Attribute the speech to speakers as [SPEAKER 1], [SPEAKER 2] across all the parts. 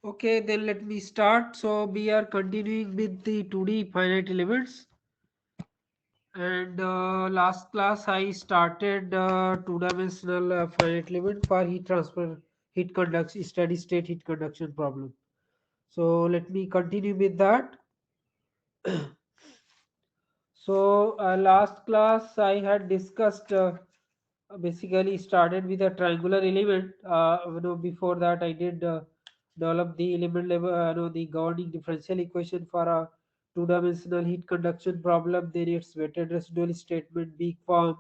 [SPEAKER 1] Okay, then let me start. So we are continuing with the 2D finite elements. And last class I started two-dimensional finite element for heat transfer, heat conduction, steady state heat conduction problem. So let me continue with that. So last class I had discussed basically started with a triangular element. Before that I did develop the element level, the governing differential equation for a two-dimensional heat conduction problem. Then its weighted residual statement, weak form,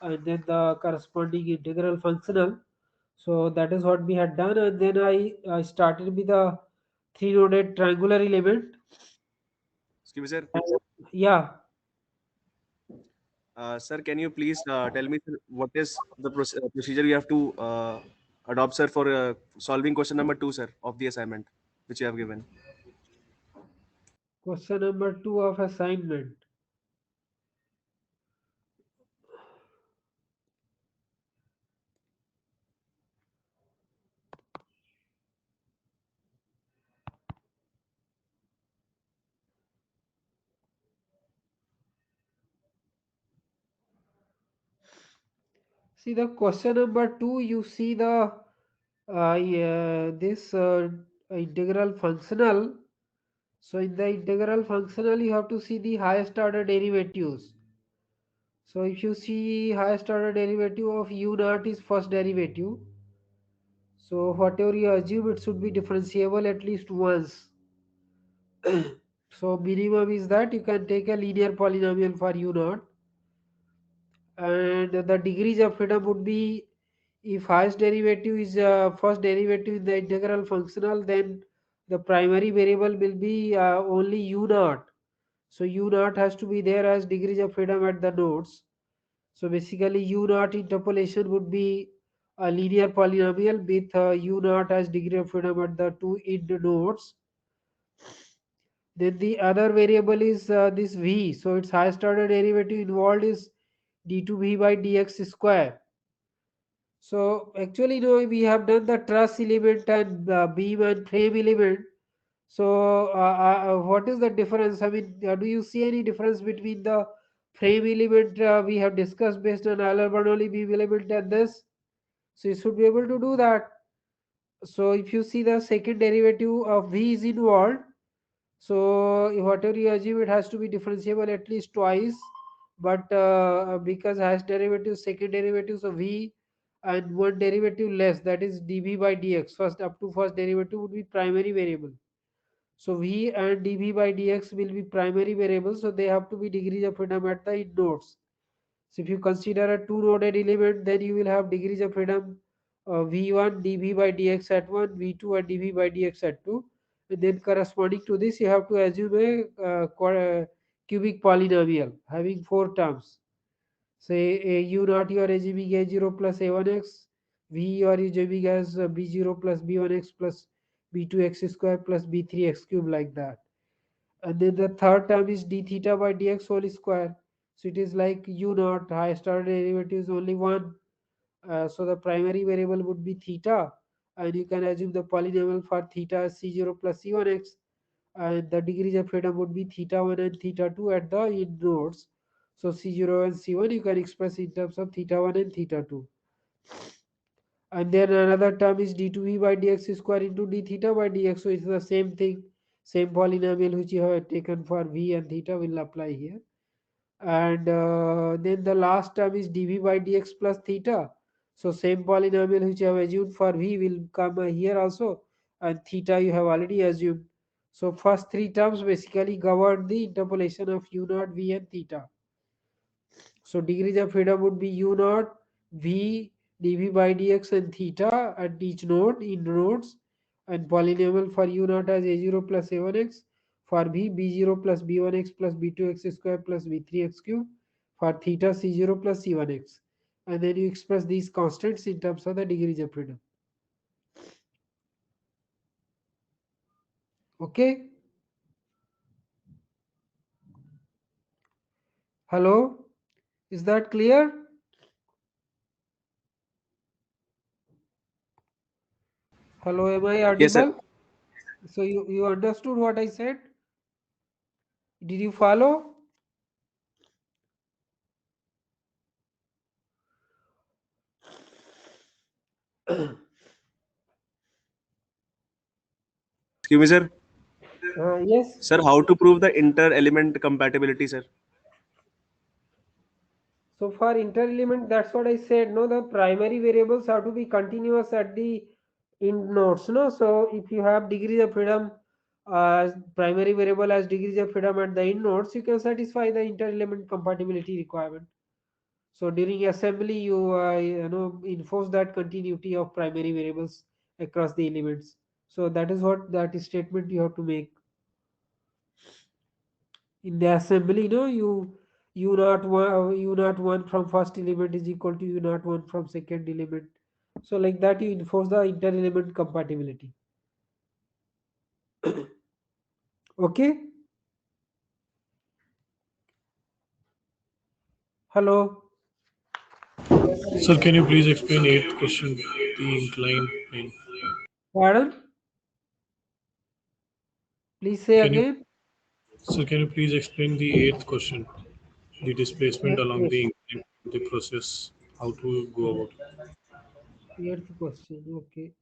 [SPEAKER 1] and then the corresponding integral functional. So that is what we had done, and then I started with a three-noded triangular element.
[SPEAKER 2] Excuse me, sir.
[SPEAKER 1] Yeah.
[SPEAKER 2] Sir, can you please tell me, sir, what is the procedure you have to adopt, sir, for solving question number two, sir, of the assignment which you have given?
[SPEAKER 1] Question number two of assignment. See the question number two. You see the this integral functional. So in the integral functional, you have to see the highest order derivatives. So if you see highest order derivative of u naught is first derivative. So whatever you assume, it should be differentiable at least once. So minimum is that you can take a linear polynomial for u naught, and the degrees of freedom would be, if highest derivative is first derivative in the integral functional, then the primary variable will be only u naught. So u naught has to be there as degrees of freedom at the nodes. So basically u naught interpolation would be a linear polynomial with u naught as degree of freedom at the two end nodes. Then the other variable is this v. So its highest order derivative involved is d2v by dx square. So actually, we have done the truss element and beam and frame element. So what is the difference? I mean, do you see any difference between the frame element we have discussed based on Euler-Bernoulli beam element and this? So you should be able to do that. So if you see the second derivative of v is involved, so whatever you assume, it has to be differentiable at least twice. But because has derivative, second derivative, so v and one derivative less, that is dv by dx. First up to first derivative would be primary variable. So v and dv by dx will be primary variables. So they have to be degrees of freedom at the end nodes. So if you consider a two-noded element, then you will have degrees of freedom v1 dv by dx at 1, v2 and dv by dx at 2. And then corresponding to this, you have to assume a cubic polynomial having four terms. Say u naught you are assuming a0 plus a1x, v you are assuming as b0 plus b1x plus b2x square plus b3x cube, like that. And then the third term is d theta by dx whole square. So it is like u naught, highest order derivative is only one. So the primary variable would be theta, and you can assume the polynomial for theta as c0 plus c1x, and the degrees of freedom would be theta 1 and theta 2 at the end nodes. So c0 and c1 you can express in terms of theta 1 and theta 2. And then another term is d2v by dx square into d theta by dx. So it's the same thing, same polynomial which you have taken for v and theta will apply here. And then the last term is dv by dx plus theta. So same polynomial which you have assumed for v will come here also, and theta you have already assumed. So first three terms basically govern the interpolation of u naught, v and theta. So degrees of freedom would be u naught, v, dv by dx and theta at each node in nodes, and polynomial for u naught as a0 plus a1x, for v b0 plus b1x plus b2x square plus b3x cube, for theta c0 plus c1x. And then you express these constants in terms of the degrees of freedom. Okay? Hello? Is that clear? Hello, am I
[SPEAKER 2] Yes, sir.
[SPEAKER 1] audible? So you understood what I said? Did you follow?
[SPEAKER 2] Excuse me, sir.
[SPEAKER 1] Yes.
[SPEAKER 2] Sir, how to prove the inter-element compatibility, sir?
[SPEAKER 1] So for inter-element, that's what I said. No, the primary variables have to be continuous at the in nodes. No, so if you have degrees of freedom, primary variable as degrees of freedom at the in nodes, you can satisfy the inter-element compatibility requirement. So during assembly, you enforce that continuity of primary variables across the elements. So that is what that statement you have to make in the assembly. U naught one from first element is equal to u naught one from second element. So like that, you enforce the inter element compatibility. Okay. Hello.
[SPEAKER 3] Sir, can you please explain eighth question, the inclined plane?
[SPEAKER 1] Pardon? Please say
[SPEAKER 3] Can you,
[SPEAKER 1] again.
[SPEAKER 3] sir, can you please explain the eighth question, the displacement along
[SPEAKER 1] Yes.
[SPEAKER 3] the inclined, the process, how to go about it?
[SPEAKER 1] Eighth question. Okay.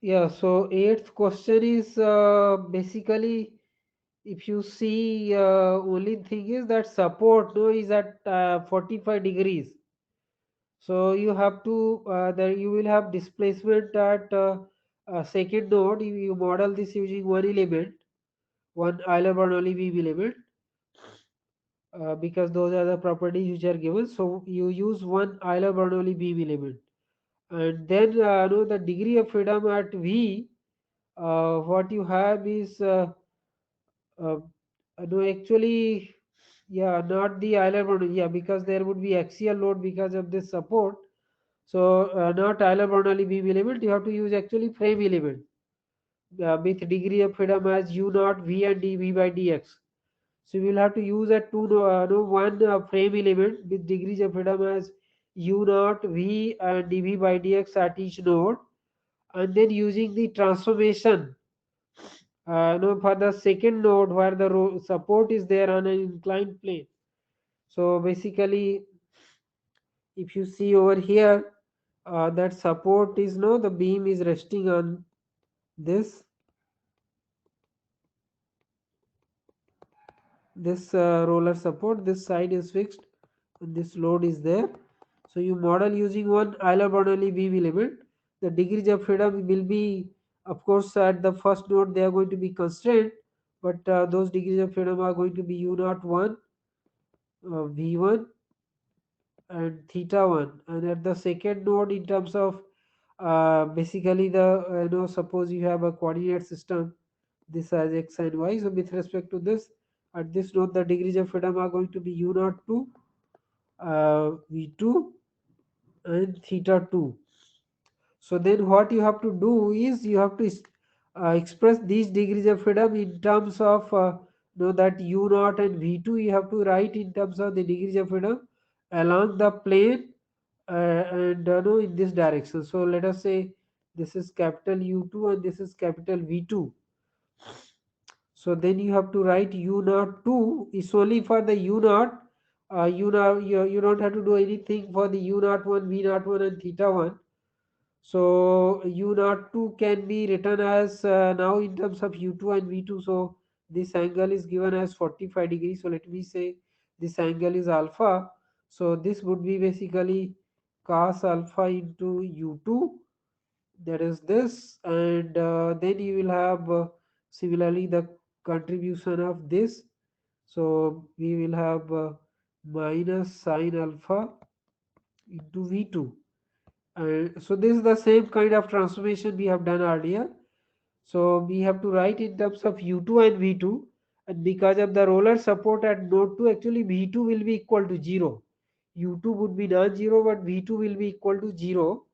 [SPEAKER 1] Yeah. So eighth question is basically, if you see, only thing is that support no is at 45 degrees. So you have to there you will have displacement at second node. You model this using one element, one Euler-Bernoulli beam element, because those are the properties which are given. So you use one Euler-Bernoulli beam element, and then no, the degree of freedom at V. What you have is uh, no, actually, yeah, not the Euler-Bernoulli, yeah, because there would be axial load because of this support. So not Euler-Bernoulli beam element, you have to use actually frame element with degree of freedom as u naught v and dv by dx. So we will have to use a two no, one frame element with degrees of freedom as u naught v and dv by dx at each node, and then using the transformation no, for the second node where the support is there on an inclined plane. So basically, if you see over here, that support is no, the beam is resting on this roller support. This side is fixed and this load is there. So you model using one Euler-Bernoulli beam element. The degrees of freedom will be, of course, at the first node they are going to be constrained, but those degrees of freedom are going to be u naught 1, v1, and theta 1. And at the second node, in terms of basically the suppose you have a coordinate system, this as x and y. So with respect to this, at this node the degrees of freedom are going to be u naught 2, v2, and theta 2. So then what you have to do is you have to express these degrees of freedom in terms of know that u naught and v2 you have to write in terms of the degrees of freedom along the plane, and no, in this direction. So let us say this is capital U2 and this is capital V2. So then you have to write u naught 2 is only for the u naught. You don't have to do anything for the u naught 1, v naught 1, and theta 1. So u naught 2 can be written as now in terms of u2 and v2. So this angle is given as 45 degrees. So let me say this angle is alpha. So this would be basically cos alpha into u2. That is this, and then you will have similarly the contribution of this. So we will have minus sine alpha into v2. And so this is the same kind of transformation we have done earlier. So we have to write in terms of u2 and v2, and because of the roller support at node 2, actually v2 will be equal to 0. u2 would be non-zero, but v2 will be equal to 0.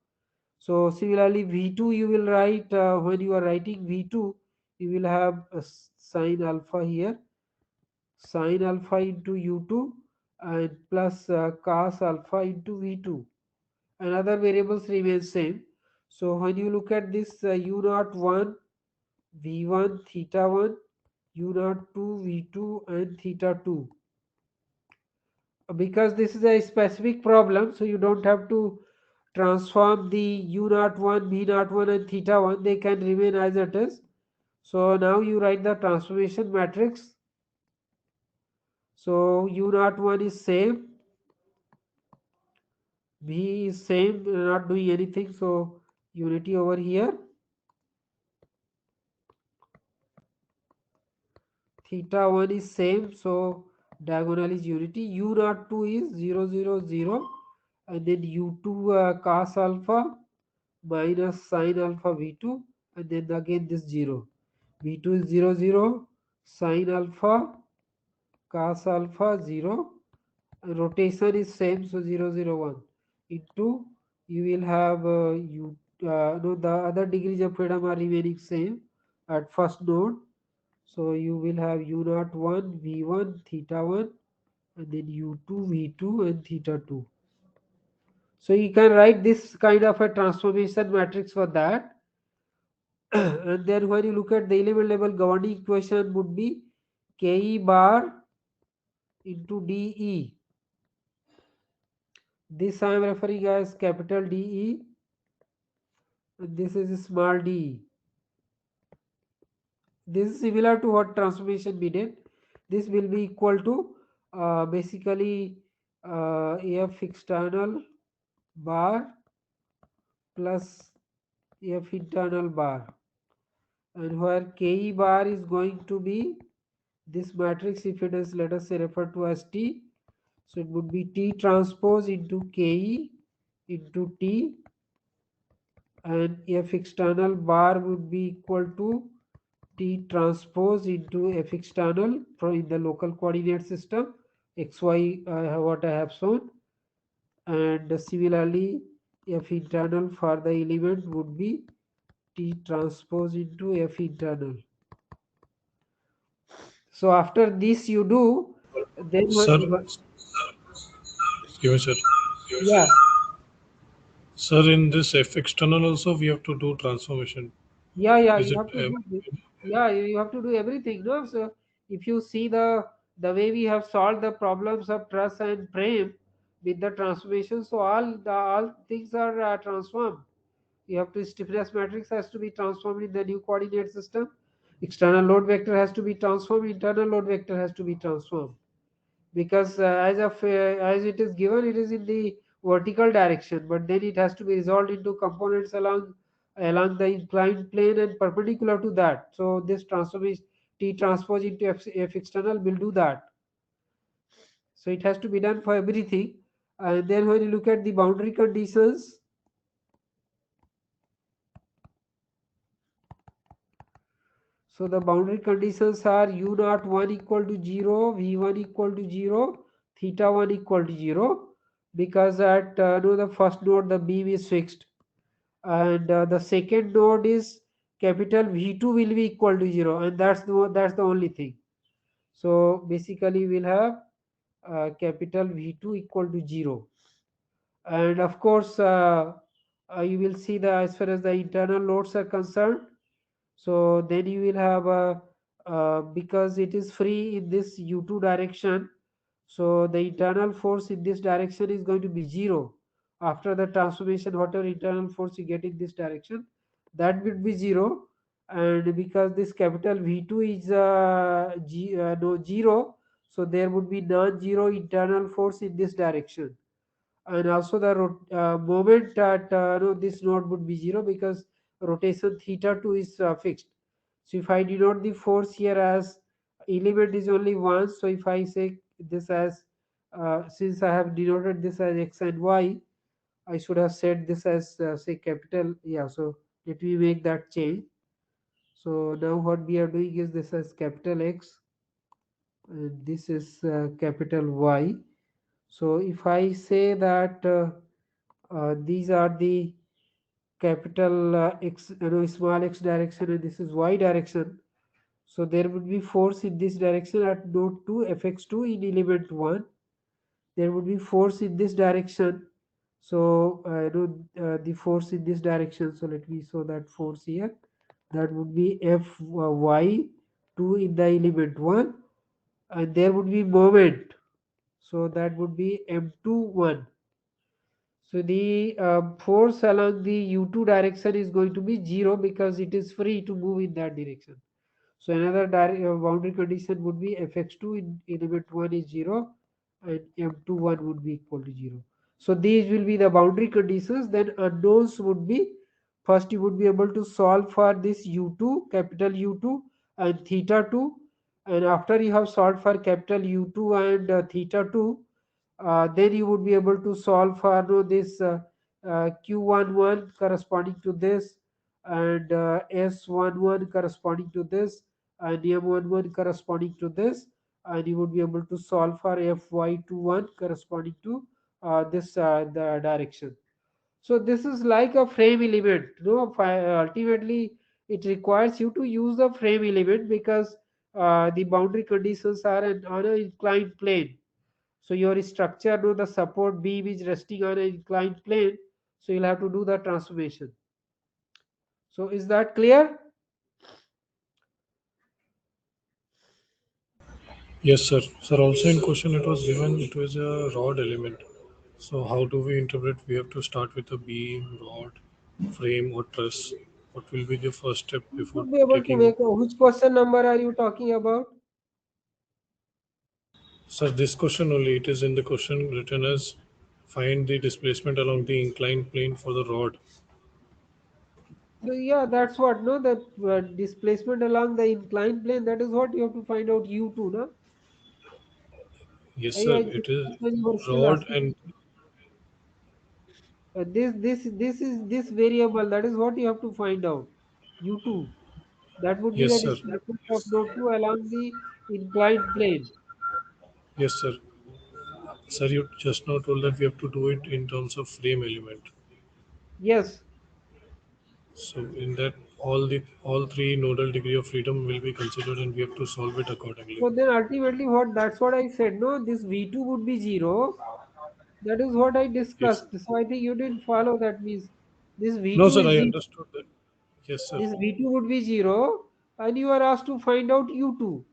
[SPEAKER 1] So similarly, v2 you will write when you are writing v2, you will have a sine alpha here, sine alpha into u2, and plus cos alpha into V2, and other variables remain same. So when you look at this u naught 1 V1 theta 1, u naught 2 V2 and theta 2, because this is a specific problem, so you don't have to transform the u naught 1, v naught 1 and theta 1, they can remain as it is. So now you write the transformation matrix. So u naught 1 is same, v is same, not doing anything, so unity over here. Theta 1 is same, so diagonal is unity. U naught 2 is 0, 0, 0, and then u2 cos alpha minus sin alpha v2, and then again this 0. v2 is 0, 0, sin alpha cos alpha 0, and rotation is same, so 0, 0, 1 into you will have no, the other degrees of freedom are remaining same at first node. So you will have u naught 1 v1 theta 1 and then u2 v2 and theta 2. So you can write this kind of a transformation matrix for that. And then when you look at the element level governing equation would be ke bar into de. This I am referring as capital De, and this is small de. This is similar to what transformation we did. This will be equal to basically f external bar plus f internal bar, and where ke bar is going to be this matrix, if it is let us say referred to as T, so it would be T transpose into ke into T, and f external bar would be equal to T transpose into f external from in the local coordinate system xy, what I have shown, and similarly f internal for the element would be T transpose into f internal. So after this you do, then
[SPEAKER 3] Sir, give me, sir.
[SPEAKER 1] yeah,
[SPEAKER 3] Sir, in this F external also we have to do transformation.
[SPEAKER 1] yeah,
[SPEAKER 3] Is
[SPEAKER 1] you
[SPEAKER 3] it
[SPEAKER 1] have to do this. Yeah, you have to do everything. No, so if you see the way we have solved the problems of truss and frame with the transformation, so all things are transformed. You have to stiffness matrix has to be transformed in the new coordinate system. External load vector has to be transformed. Internal load vector has to be transformed, because as it is given, it is in the vertical direction, but then it has to be resolved into components along the inclined plane and perpendicular to that. So this transformation T transpose into F external will do that. So it has to be done for everything. And then when you look at the boundary conditions, so the boundary conditions are u naught 1 equal to 0, v1 equal to 0, theta 1 equal to 0, because at no, the first node the beam is fixed, and the second node is capital V2 will be equal to 0, and that's the only thing. So basically we'll have capital V2 equal to 0, and of course you will see the as far as the internal loads are concerned. So then you will have because it is free in this u2 direction, so the internal force in this direction is going to be 0. After the transformation, whatever internal force you get in this direction, that will be 0. And because this capital V2 is no 0, so there would be non-zero internal force in this direction. And also the moment at no, this node would be 0, because rotation theta 2 is fixed. So if I denote the force here as element is only one, so if I say this as since I have denoted this as x and y, I should have said this as say capital, yeah, so let me make that change. So now what we are doing is this as capital X and this is capital Y. So if I say that these are the capital X, small x direction, and this is Y direction. So there would be force in this direction at node 2 fx2 in element 1, there would be force in this direction. So the force in this direction. So let me show that force here. That would be Fy2 in the element 1, and there would be moment. So that would be M21. So the force along the U2 direction is going to be 0 because it is free to move in that direction. So another boundary condition would be Fx2 in element 1 is 0 and M21 would be equal to 0. So these will be the boundary conditions. Then unknowns would be, first you would be able to solve for this U2, capital U2 and theta 2. And after you have solved for capital U2 and theta 2, then you would be able to solve for this Q11 corresponding to this, and S11 corresponding to this, and M11 corresponding to this, and you would be able to solve for Fy21 corresponding to the direction. So this is like a frame element. Ultimately, it requires you to use the frame element because the boundary conditions are on an inclined plane. So your structure, the support beam is resting on an inclined plane. So you'll have to do the transformation. So is that clear?
[SPEAKER 3] Yes, sir. Sir, also in question it was given it was a rod element. So how do we interpret? We have to start with a beam, rod, frame, or truss. What will be the first step
[SPEAKER 1] You
[SPEAKER 3] before
[SPEAKER 1] should be able to
[SPEAKER 3] taking?
[SPEAKER 1] make which question number are you talking about?
[SPEAKER 3] Sir, this question only it is in the question written as find the displacement along the inclined plane for the rod.
[SPEAKER 1] So yeah, that's what, no, the displacement along the inclined plane. That is what you have to find out U2, no?
[SPEAKER 3] Yes,
[SPEAKER 1] I,
[SPEAKER 3] sir.
[SPEAKER 1] I
[SPEAKER 3] It
[SPEAKER 1] think
[SPEAKER 3] is
[SPEAKER 1] that's when you were still
[SPEAKER 3] rod
[SPEAKER 1] asking.
[SPEAKER 3] and
[SPEAKER 1] This variable. That is what you have to find out. U2. That would be
[SPEAKER 3] yes,
[SPEAKER 1] the
[SPEAKER 3] sir.
[SPEAKER 1] displacement of node 2 along the inclined plane.
[SPEAKER 3] Yes, sir. Sir, you just now told that we have to do it in terms of frame element.
[SPEAKER 1] Yes.
[SPEAKER 3] So in that all three nodal degree of freedom will be considered and we have to solve it accordingly.
[SPEAKER 1] So then ultimately what, that's what I said. No, this V2 would be 0. That is what I
[SPEAKER 3] Yes.
[SPEAKER 1] discussed. So I think you didn't follow. That means this
[SPEAKER 3] No,
[SPEAKER 1] V2
[SPEAKER 3] sir,
[SPEAKER 1] is
[SPEAKER 3] I
[SPEAKER 1] 0.
[SPEAKER 3] understood that. Yes, sir.
[SPEAKER 1] This V2 would be 0 and you are asked to find out U2.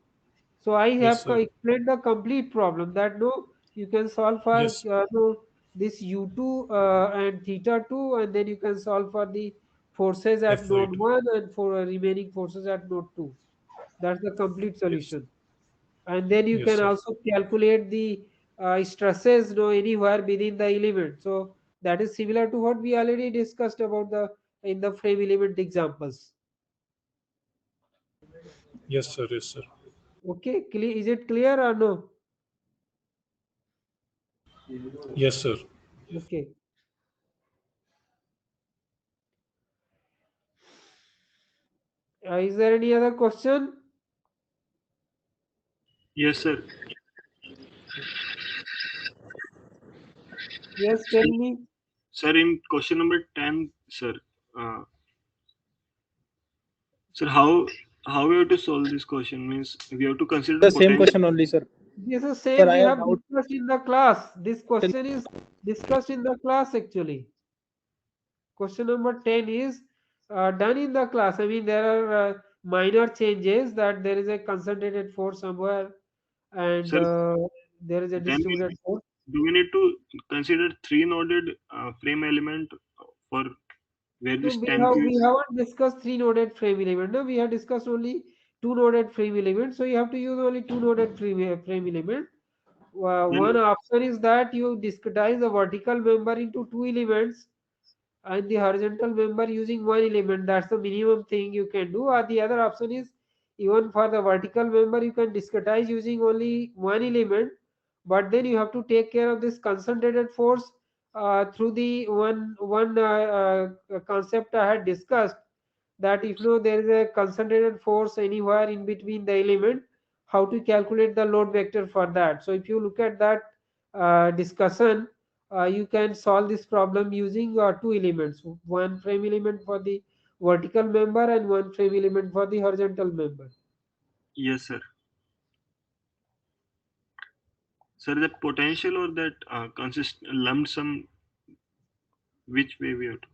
[SPEAKER 1] So I
[SPEAKER 3] Yes,
[SPEAKER 1] have
[SPEAKER 3] sir.
[SPEAKER 1] explained the complete problem that no, you can solve for
[SPEAKER 3] Yes.
[SPEAKER 1] no, this U2 and theta 2, and then you can solve for the forces at node
[SPEAKER 3] FY2.
[SPEAKER 1] 1 and for remaining forces at node 2. That's the complete
[SPEAKER 3] Yes.
[SPEAKER 1] solution. And then you
[SPEAKER 3] Yes,
[SPEAKER 1] can
[SPEAKER 3] sir.
[SPEAKER 1] also calculate the stresses anywhere within the element. So that is similar to what we already discussed about the in the frame element examples.
[SPEAKER 3] Yes, sir. Yes, sir.
[SPEAKER 1] Okay, is it clear or no?
[SPEAKER 3] Yes, sir.
[SPEAKER 1] Okay. Is there any other question?
[SPEAKER 4] Yes, sir.
[SPEAKER 1] Yes, tell me.
[SPEAKER 4] Sir, in question number 10, sir, uh, sir, how we have to solve this question means we have to
[SPEAKER 5] Sir,
[SPEAKER 4] consider
[SPEAKER 5] the same
[SPEAKER 4] potential.
[SPEAKER 5] question only, sir.
[SPEAKER 1] This is
[SPEAKER 5] Sir,
[SPEAKER 1] same
[SPEAKER 5] I
[SPEAKER 1] we
[SPEAKER 5] have
[SPEAKER 1] have
[SPEAKER 5] doubt.
[SPEAKER 1] discussed in the class. This question is discussed in the class actually. Question number 10 is done in the class. I mean, there are minor changes that there is a concentrated force somewhere and
[SPEAKER 4] Sir,
[SPEAKER 1] there is a
[SPEAKER 4] then
[SPEAKER 1] distributed force.
[SPEAKER 4] do we need to consider three noded frame element for where
[SPEAKER 1] No,
[SPEAKER 4] this 10Q
[SPEAKER 1] we
[SPEAKER 4] is?
[SPEAKER 1] haven't discussed three noded frame element. No, we have discussed only two noded frame element. So you have to use only two noded frame element.
[SPEAKER 4] Then
[SPEAKER 1] One option is that you discretize the vertical member into two elements and the horizontal member using one element. That's the minimum thing you can do. Or the other option is, even for the vertical member you can discretize using only one element, but then you have to take care of this concentrated force through the one concept I had discussed, that if no there is a concentrated force anywhere in between the element, how to calculate the load vector for that. So if you look at that discussion, you can solve this problem using two elements, one frame element for the vertical member and one frame element for the horizontal member.
[SPEAKER 4] yes, sir. Sir, the potential or that consist lump sum, which way we have to?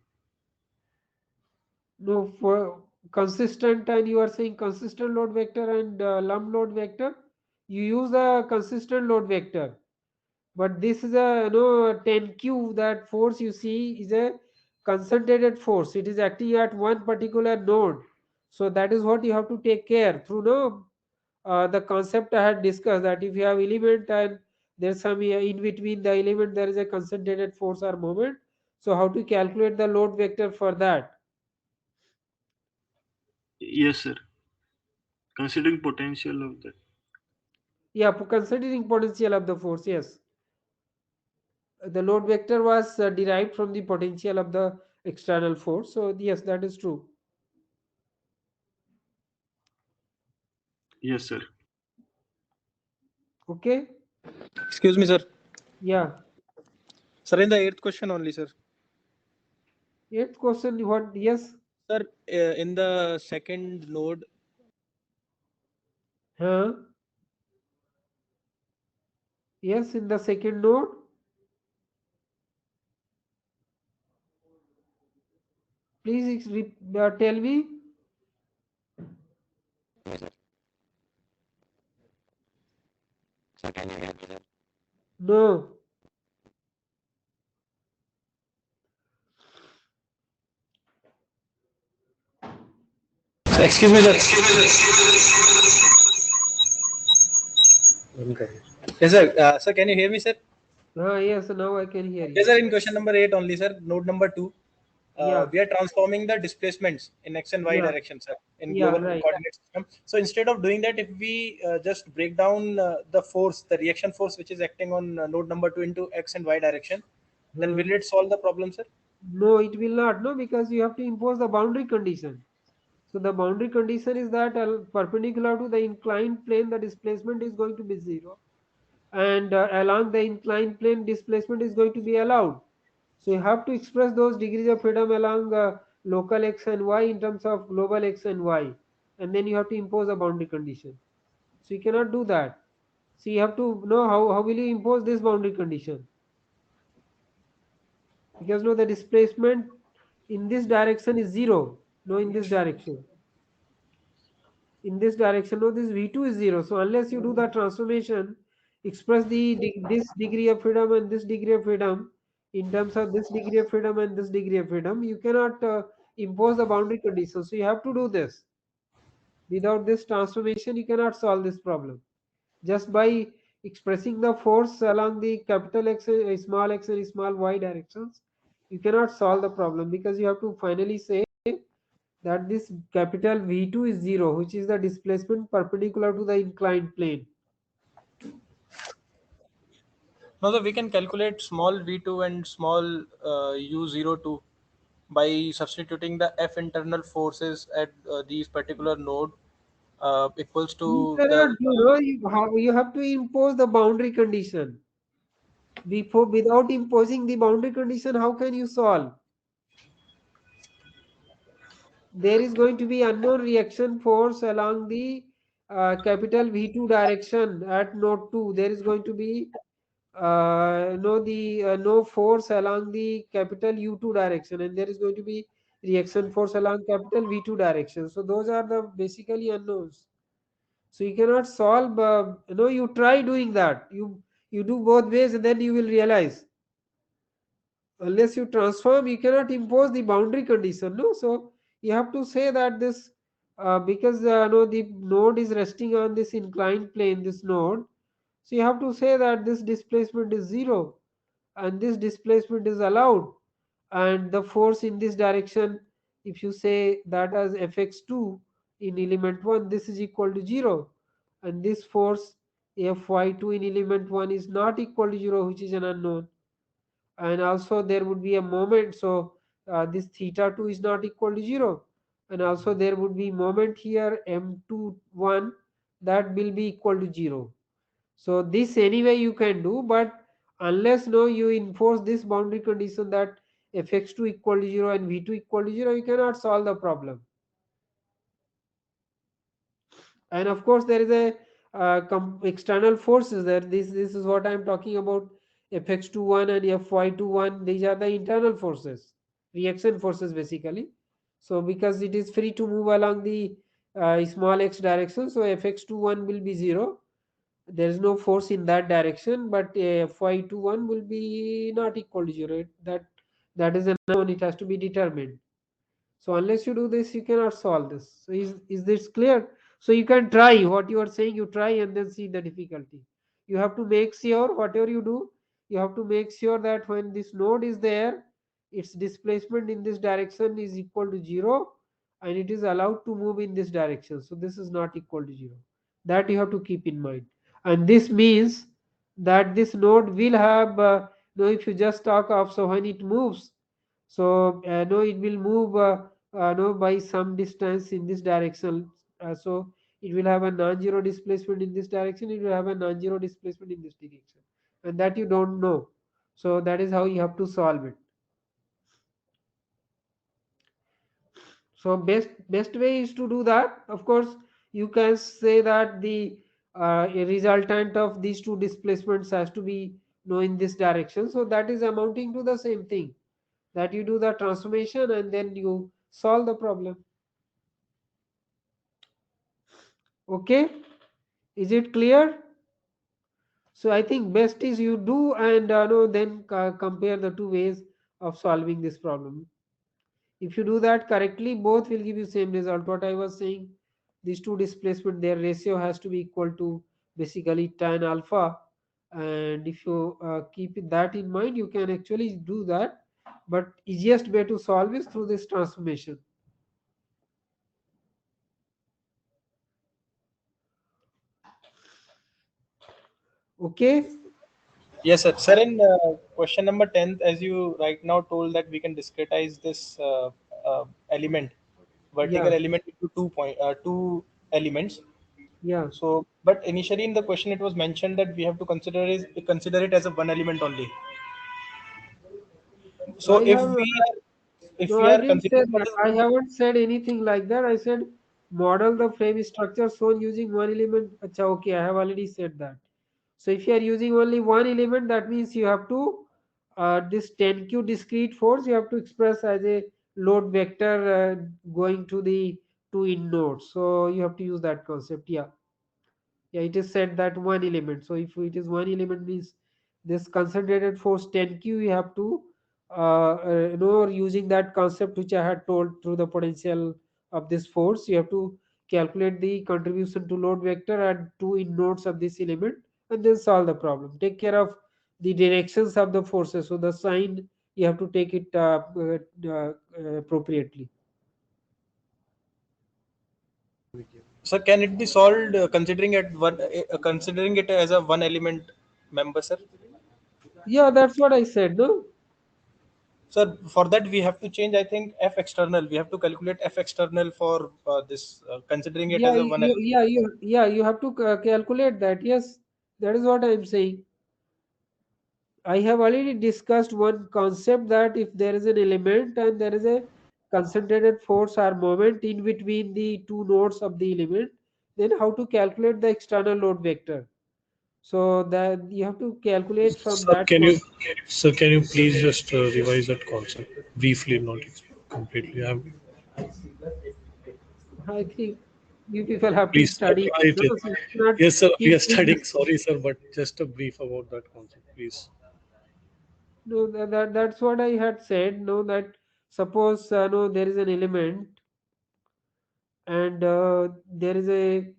[SPEAKER 1] No, for consistent, and you are saying consistent load vector and lump load vector, you use a consistent load vector. But this is a 10q, that force you see is a concentrated force. It is acting at one particular node. So that is what you have to take care through the concept I had discussed, that if you have element and there's some in between the element there is a concentrated force or moment. So how to calculate the load vector for that?
[SPEAKER 4] Yes, sir. Considering potential of that.
[SPEAKER 1] Yeah, considering potential of the force, yes. The load vector was derived from the potential of the external force. So yes, that is true.
[SPEAKER 4] Yes, sir.
[SPEAKER 1] Okay.
[SPEAKER 5] Excuse me, sir.
[SPEAKER 1] Yeah.
[SPEAKER 5] Sir, in the eighth question only, sir.
[SPEAKER 1] Eighth question, what? Yes.
[SPEAKER 5] Sir, in the second node,
[SPEAKER 1] Huh? Yes, in the second node. Please tell me. No.
[SPEAKER 5] excuse me, sir. Okay. Yes, sir. Sir, can you hear me, sir?
[SPEAKER 1] Yes, now I can hear
[SPEAKER 5] Yes,
[SPEAKER 1] you.
[SPEAKER 5] sir. In question number 8 only, sir. Node number 2.
[SPEAKER 1] Yeah.
[SPEAKER 5] We are transforming the displacements in x and y
[SPEAKER 1] Yeah.
[SPEAKER 5] direction, sir, in
[SPEAKER 1] Yeah.
[SPEAKER 5] global
[SPEAKER 1] Right.
[SPEAKER 5] coordinate system. So instead of doing that, if we just break down the force, the reaction force which is acting on node number 2 into x and y direction, then
[SPEAKER 1] Huh?
[SPEAKER 5] will it solve the problem, sir?
[SPEAKER 1] No, it will not. No, because you have to impose the boundary condition. So the boundary condition is that perpendicular to the inclined plane, the displacement is going to be zero, and along the inclined plane, displacement is going to be allowed. So you have to express those degrees of freedom along local x and y in terms of global x and y, and then you have to impose a boundary condition. So you cannot do that. So you have to know how will you impose this boundary condition, because no, the displacement in this direction is zero. No, in this direction. In this direction, no, this v2 is zero. So unless you do the transformation, express this degree of freedom and this degree of freedom in terms of this degree of freedom and this degree of freedom, you cannot impose the boundary condition. So you have to do this. Without this transformation, you cannot solve this problem. Just by expressing the force along the capital X, small x and small y directions, you cannot solve the problem, because you have to finally say that this capital V2 is 0, which is the displacement perpendicular to the inclined plane.
[SPEAKER 5] No, sir, we can calculate small v2 and small u02 by substituting the F internal forces at these particular node equals
[SPEAKER 1] You
[SPEAKER 5] to
[SPEAKER 1] cannot
[SPEAKER 5] the
[SPEAKER 1] do, no, you have to impose the boundary condition. Without imposing the boundary condition, how can you solve? There is going to be unknown reaction force along the capital V2 direction at node 2. There is going to be no force along the capital U2 direction, and there is going to be reaction force along capital V2 direction. So those are the basically unknowns. So you cannot solve. You try doing that. You do both ways, and then you will realize, unless you transform, you cannot impose the boundary condition. No, so you have to say that this because no, the node is resting on this inclined plane. This node, so you have to say that this displacement is zero, and this displacement is allowed, and the force in this direction, if you say that as fx2 in element 1, this is equal to 0, and this force fy2 in element 1 is not equal to 0, which is an unknown, and also there would be a moment, so this theta 2 is not equal to 0, and also there would be moment here m21 that will be equal to 0. So this anyway you can do, but unless no you enforce this boundary condition that fx2 equal to 0 and v2 equal to 0, you cannot solve the problem. And of course there is a external forces there. This is what I'm talking about. Fx21 and Fy21, these are the internal forces, reaction forces basically. So because it is free to move along the small x direction, so Fx21 will be 0. There is no force in that direction, but Fy21 will be not equal to 0. That is another one, it has to be determined. So unless you do this, you cannot solve this. So is this clear? So you can try what you are saying, you try and then see the difficulty. You have to make sure whatever you do, you have to make sure that when this node is there, its displacement in this direction is equal to 0 and it is allowed to move in this direction. So this is not equal to 0. That you have to keep in mind. And this means that this node will have, if you just talk of, so when it moves, so no, it will move no, by some distance in this direction. So it will have a non-zero displacement in this direction. It will have a non-zero displacement in this direction, and that you don't know. So that is how you have to solve it. So best way is to do that. Of course, you can say that the a resultant of these two displacements has to be in this direction. So that is amounting to the same thing, that you do the transformation and then you solve the problem. Okay, is it clear? So I think best is you do and no, then compare the two ways of solving this problem. If you do that correctly, both will give you same result. What I was saying, these two displacement, their ratio has to be equal to basically tan alpha. And if you keep that in mind, you can actually do that. But easiest way to solve is through this transformation. Okay.
[SPEAKER 5] Yes, sir. Sir, in question number 10, as you right now told that we can discretize this element, vertical
[SPEAKER 1] Yeah.
[SPEAKER 5] element into two elements.
[SPEAKER 1] Yeah.
[SPEAKER 5] So, but initially in the question it was mentioned that we have to consider it as a one element only. So
[SPEAKER 1] I have
[SPEAKER 5] if
[SPEAKER 1] no,
[SPEAKER 5] we
[SPEAKER 1] I
[SPEAKER 5] are
[SPEAKER 1] didn't say
[SPEAKER 5] considering
[SPEAKER 1] that.
[SPEAKER 5] it as
[SPEAKER 1] I haven't said anything like that. I said model the frame structure shown using one element. Acha, okay, I have already said that. So if you are using only one element, that means you have to this 10q discrete force you have to express as a load vector going to the two in nodes. So you have to use that concept. Yeah. Yeah, it is said that one element. So if it is one element means this concentrated force 10q you have to using that concept which I had told through the potential of this force, you have to calculate the contribution to load vector at two in nodes of this element and then solve the problem. Take care of the directions of the forces. So the sign you have to take it appropriately.
[SPEAKER 5] so can it be solved considering it as a one element member, sir?
[SPEAKER 1] Yeah, that's what I said. No.
[SPEAKER 5] So for that we have to change, I think, F external. We have to calculate F external for this, considering it
[SPEAKER 1] Yeah,
[SPEAKER 5] as a one element.
[SPEAKER 1] you have to calculate that. Yes, that is what I am saying. I have already discussed one concept that if there is an element and there is a concentrated force or moment in between the two nodes of the element, then how to calculate the external load vector. So that you have to calculate from
[SPEAKER 3] Sir,
[SPEAKER 1] that
[SPEAKER 3] can you,
[SPEAKER 1] concept.
[SPEAKER 3] sir, can you please just revise that concept briefly, not completely?
[SPEAKER 1] I think you people have to
[SPEAKER 3] Please
[SPEAKER 1] study.
[SPEAKER 3] write
[SPEAKER 1] No,
[SPEAKER 3] it.
[SPEAKER 1] so you cannot
[SPEAKER 3] Yes, sir, we
[SPEAKER 1] keep
[SPEAKER 3] are
[SPEAKER 1] doing
[SPEAKER 3] studying.
[SPEAKER 1] this.
[SPEAKER 3] Sorry, sir, but just a brief about that concept, please.
[SPEAKER 1] No, that's what I had said. No, that suppose no, there is an element and there is a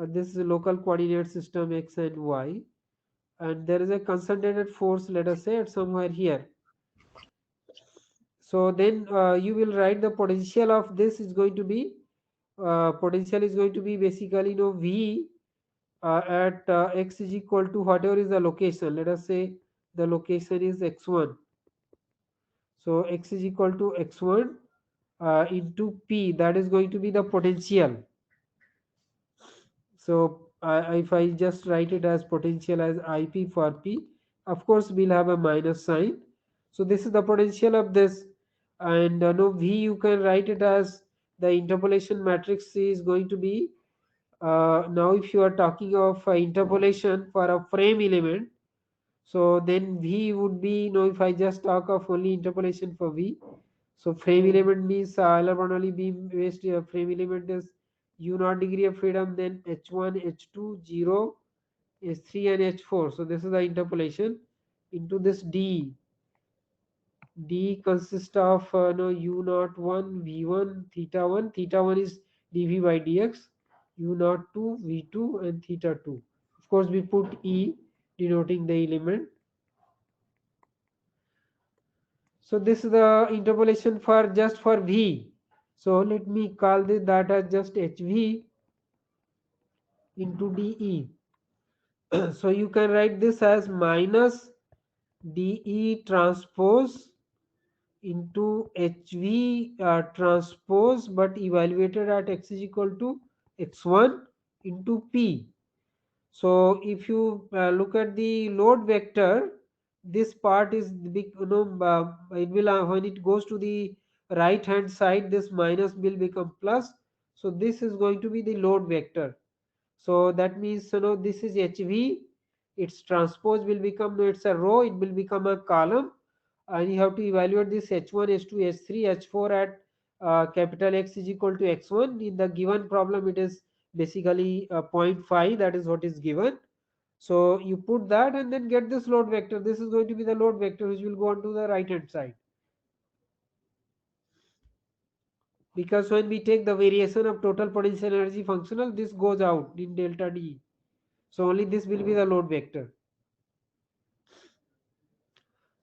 [SPEAKER 1] this is a local coordinate system x and y, and there is a concentrated force, let us say, at somewhere here. So then you will write the potential of this is going to be potential is going to be basically v at x is equal to whatever is the location. Let us say the location is x1. So x is equal to x1 into p, that is going to be the potential. So if I just write it as potential as ip for p, of course we'll have a minus sign. So this is the potential of this, and no v you can write it as the interpolation matrix is going to be Now if you are talking of interpolation for a frame element, so then V would be, if I just talk of only interpolation for V, so frame element means Euler Bernoulli beam based frame element is U naught degree of freedom, then H1, H2, 0, H3 and H4. So this is the interpolation into this D. D consists of no U naught 1, V1, theta 1. Theta 1 is dV by dx, U naught 2, V2 and theta 2. Of course, we put E denoting the element. So this is the interpolation for just for V. So let me call this that as just HV into DE. So you can write this as minus DE transpose into HV transpose but evaluated at x is equal to x1 into P. So if you look at the load vector, this part is the big, it will when it goes to the right hand side, this minus will become plus. So this is going to be the load vector. So that means this is HV. Its transpose will become, no, it's a row. It will become a column, and you have to evaluate this H1, H2, H3, H4 at capital X is equal to X1. In the given problem, it is basically zero point 0.5. That is what is given. So you put that and then get this load vector. This is going to be the load vector which will go on to the right hand side. Because when we take the variation of total potential energy functional, this goes out in delta D. So only this will be the load vector.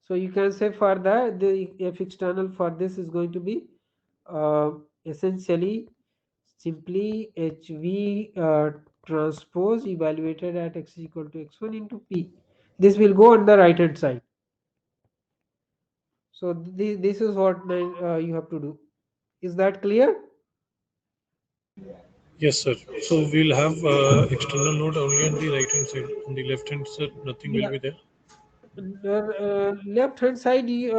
[SPEAKER 1] So you can say for that the F external for this is going to be essentially simply HV transpose evaluated at x is equal to x1 into P. This will go on the right hand side. So this is what you have to do. Is that clear?
[SPEAKER 3] Yes, sir. So we'll have external node only on the right hand side. On the left hand side, nothing will
[SPEAKER 1] Yeah.
[SPEAKER 3] be there.
[SPEAKER 1] Left hand side you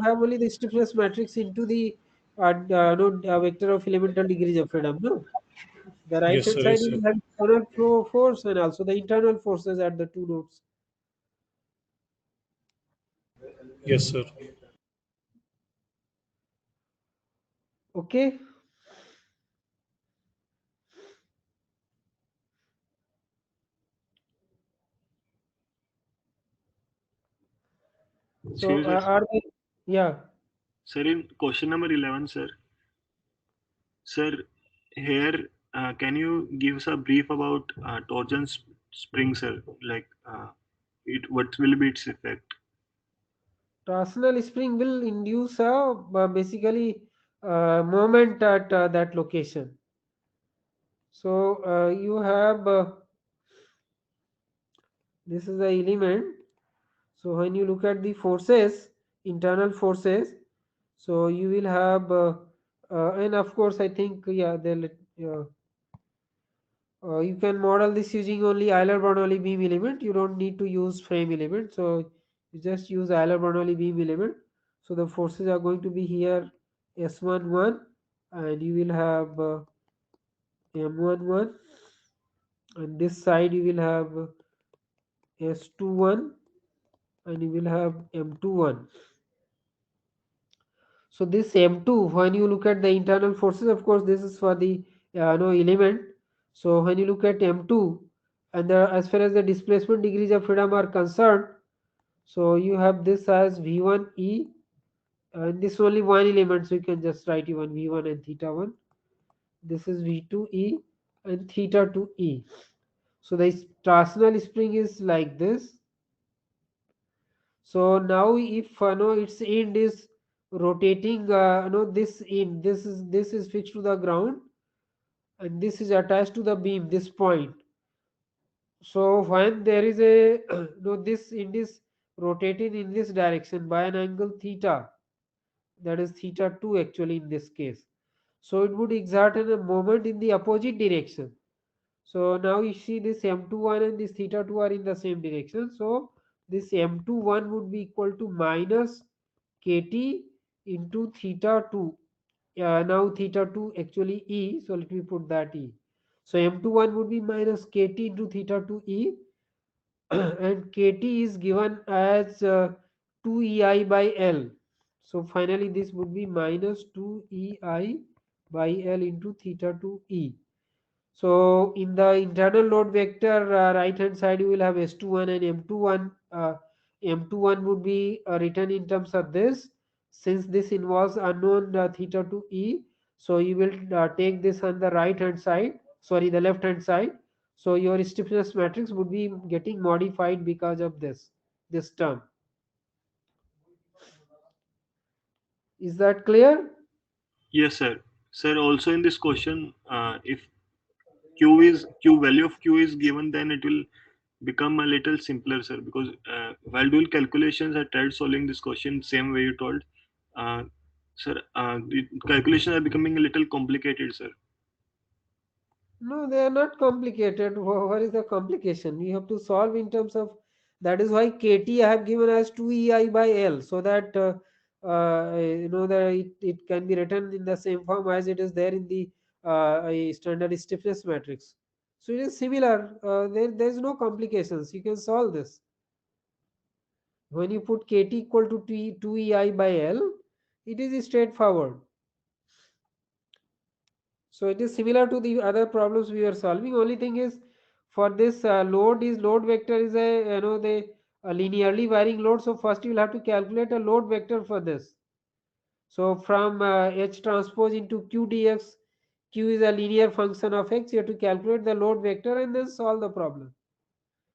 [SPEAKER 1] have only the stiffness matrix into the vector of elemental degrees of freedom. No, the right
[SPEAKER 3] Yes,
[SPEAKER 1] hand
[SPEAKER 3] sir.
[SPEAKER 1] side
[SPEAKER 3] Yes,
[SPEAKER 1] you
[SPEAKER 3] sir.
[SPEAKER 1] will have external flow force and also the internal forces at the two nodes.
[SPEAKER 3] Yes, sir.
[SPEAKER 1] Okay. So
[SPEAKER 4] Excuse us.
[SPEAKER 1] are they? Yeah.
[SPEAKER 4] Sir, in question number 11, sir. Sir, here, can you give us a brief about torsion spring, sir? Like, what will be its effect?
[SPEAKER 1] Torsional spring will induce a basically moment at that location. So you have this is the element. So when you look at the forces, internal forces, so you will have, and of course I think yeah you can model this using only Euler-Bernoulli beam element. You don't need to use frame element. So you just use Euler-Bernoulli beam element. So the forces are going to be here S11 and you will have M11 and this side you will have S21 and you will have M21. So this M2, when you look at the internal forces, of course, this is for the no element. So when you look at M2, and as far as the displacement degrees of freedom are concerned, so you have this as V1E, and this only one element, so you can just write even V1 and theta 1. This is V2E and theta 2E. So the torsional spring is like this. So now if no its end is rotating, no this end, this is fixed to the ground and this is attached to the beam, this point. So when there is a no this end is rotating in this direction by an angle theta, that is theta 2 actually in this case. So it would exert a moment in the opposite direction. So now you see this M21 and this theta 2 are in the same direction. So this M21 would be equal to minus kt into theta 2. Now theta 2 actually E. So let me put that E. So M21 would be minus kt into theta 2e, and kt is given as 2ei by L. So finally this would be minus 2ei by L into theta 2e. So in the internal load vector, right hand side you will have S21 and M21. M21 would be written in terms of this. Since this involves unknown theta to E, so you will take this on the right hand side, sorry, the left hand side. So your stiffness matrix would be getting modified because of this term. Is that clear?
[SPEAKER 4] Yes, sir. Sir, also in this question, if q value of q is given, then it will become a little simpler, sir, because while doing calculations, I tried solving this question same way you told. Uh, Sir, the calculations are becoming a little complicated, sir.
[SPEAKER 1] No, they are not complicated. What is the complication? You have to solve in terms of, that is why KT I have given as 2EI by L, so that that it can be written in the same form as it is there in the standard stiffness matrix. So it is similar. There is no complications. You can solve this. When you put KT equal to 2EI by L, it is straightforward. So it is similar to the other problems we are solving. Only thing is, for this load vector is a the a linearly varying load. So first you will have to calculate a load vector for this. So from H transpose into Q dx, Q is a linear function of X. You have to calculate the load vector and then solve the problem.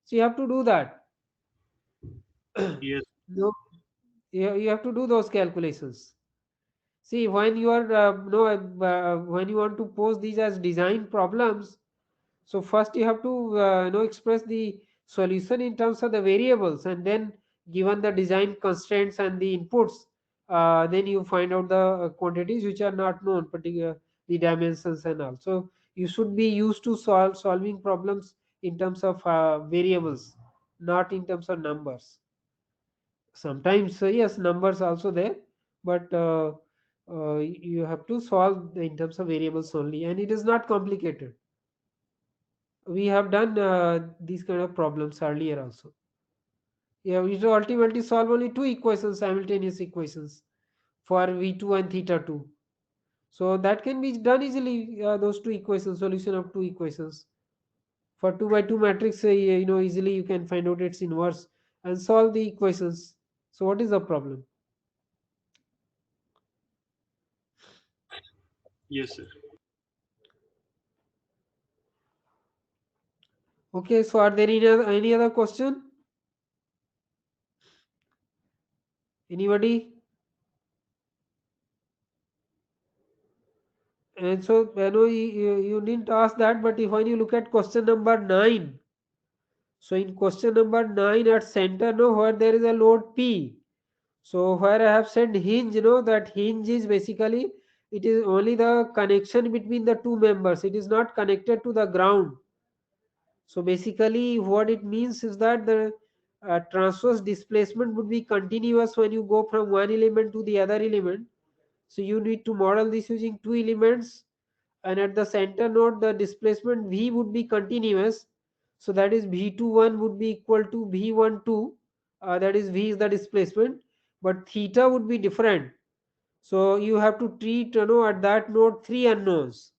[SPEAKER 1] So you have to do that.
[SPEAKER 4] Yes,
[SPEAKER 1] No, you have to do those calculations. See, when you are when you want to pose these as design problems, so first you have to express the solution in terms of the variables, and then given the design constraints and the inputs, then you find out the quantities which are not known, particular the dimensions and all. So you should be used to solving problems in terms of variables, not in terms of numbers. Sometimes yes, numbers also there, but you have to solve in terms of variables only, and it is not complicated. We have done these kind of problems earlier also. Yeah, we should ultimately solve only two equations, simultaneous equations for v2 and theta 2. So that can be done easily, those two equations, solution of two equations. For 2 by 2 matrix, easily you can find out its inverse and solve the equations. So what is the problem?
[SPEAKER 4] yes, sir.
[SPEAKER 1] Okay, so are there any other question? Anybody? And so, you didn't ask that, but if when you look at question number 9, so in question number 9 at center, no, where there is a load P. So where I have said hinge, that hinge is basically, it is only the connection between the two members. It is not connected to the ground. So basically what it means is that the transverse displacement would be continuous when you go from one element to the other element. So you need to model this using two elements, and at the center node the displacement v would be continuous. So that is v21 would be equal to v12, that is v is the displacement, but theta would be different. So you have to treat at that node three unknowns.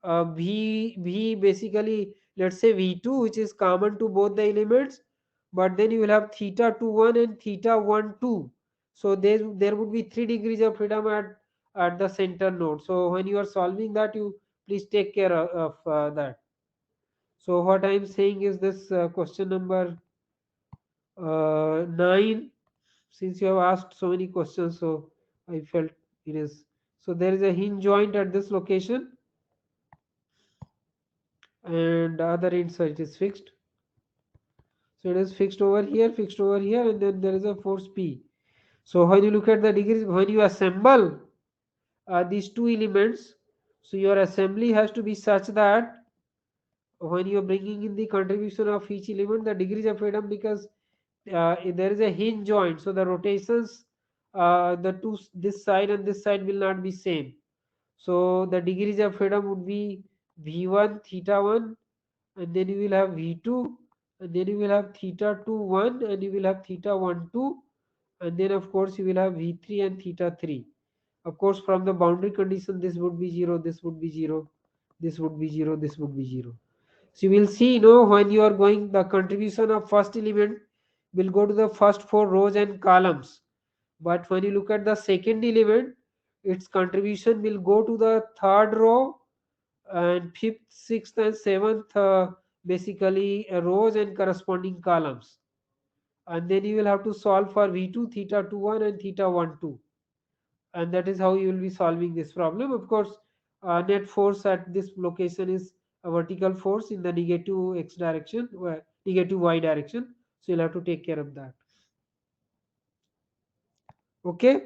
[SPEAKER 1] V basically, let's say v2, which is common to both the elements, but then you will have theta 21 and theta 12. So there would be 3 degrees of freedom at the center node. So when you are solving that, you please take care of that. So what I am saying is this, question number 9, since you have asked so many questions, so I felt it is. So there is a hinge joint at this location, and the other end side is fixed. So it is fixed over here, and then there is a force P. So when you look at the degrees, when you assemble these two elements, so your assembly has to be such that when you are bringing in the contribution of each element, the degrees of freedom, because there is a hinge joint, so the rotations, the two, this side and this side will not be same. So the degrees of freedom would be v1 theta 1, and then you will have v2, and then you will have theta 2 1, and you will have theta 1 2, and then of course you will have v3 and theta 3. Of course, from the boundary condition, this would be 0, this would be 0, this would be 0, this would be 0. So you will see, when you are going, the contribution of first element will go to the first four rows and columns. But when you look at the second element, its contribution will go to the third row and fifth, sixth, and seventh, basically rows and corresponding columns. And then you will have to solve for v2, theta 2 1, and theta 1 2. And that is how you will be solving this problem. Of course, net force at this location is a vertical force in the negative x direction, negative y direction. So you'll have to take care of that. Okay.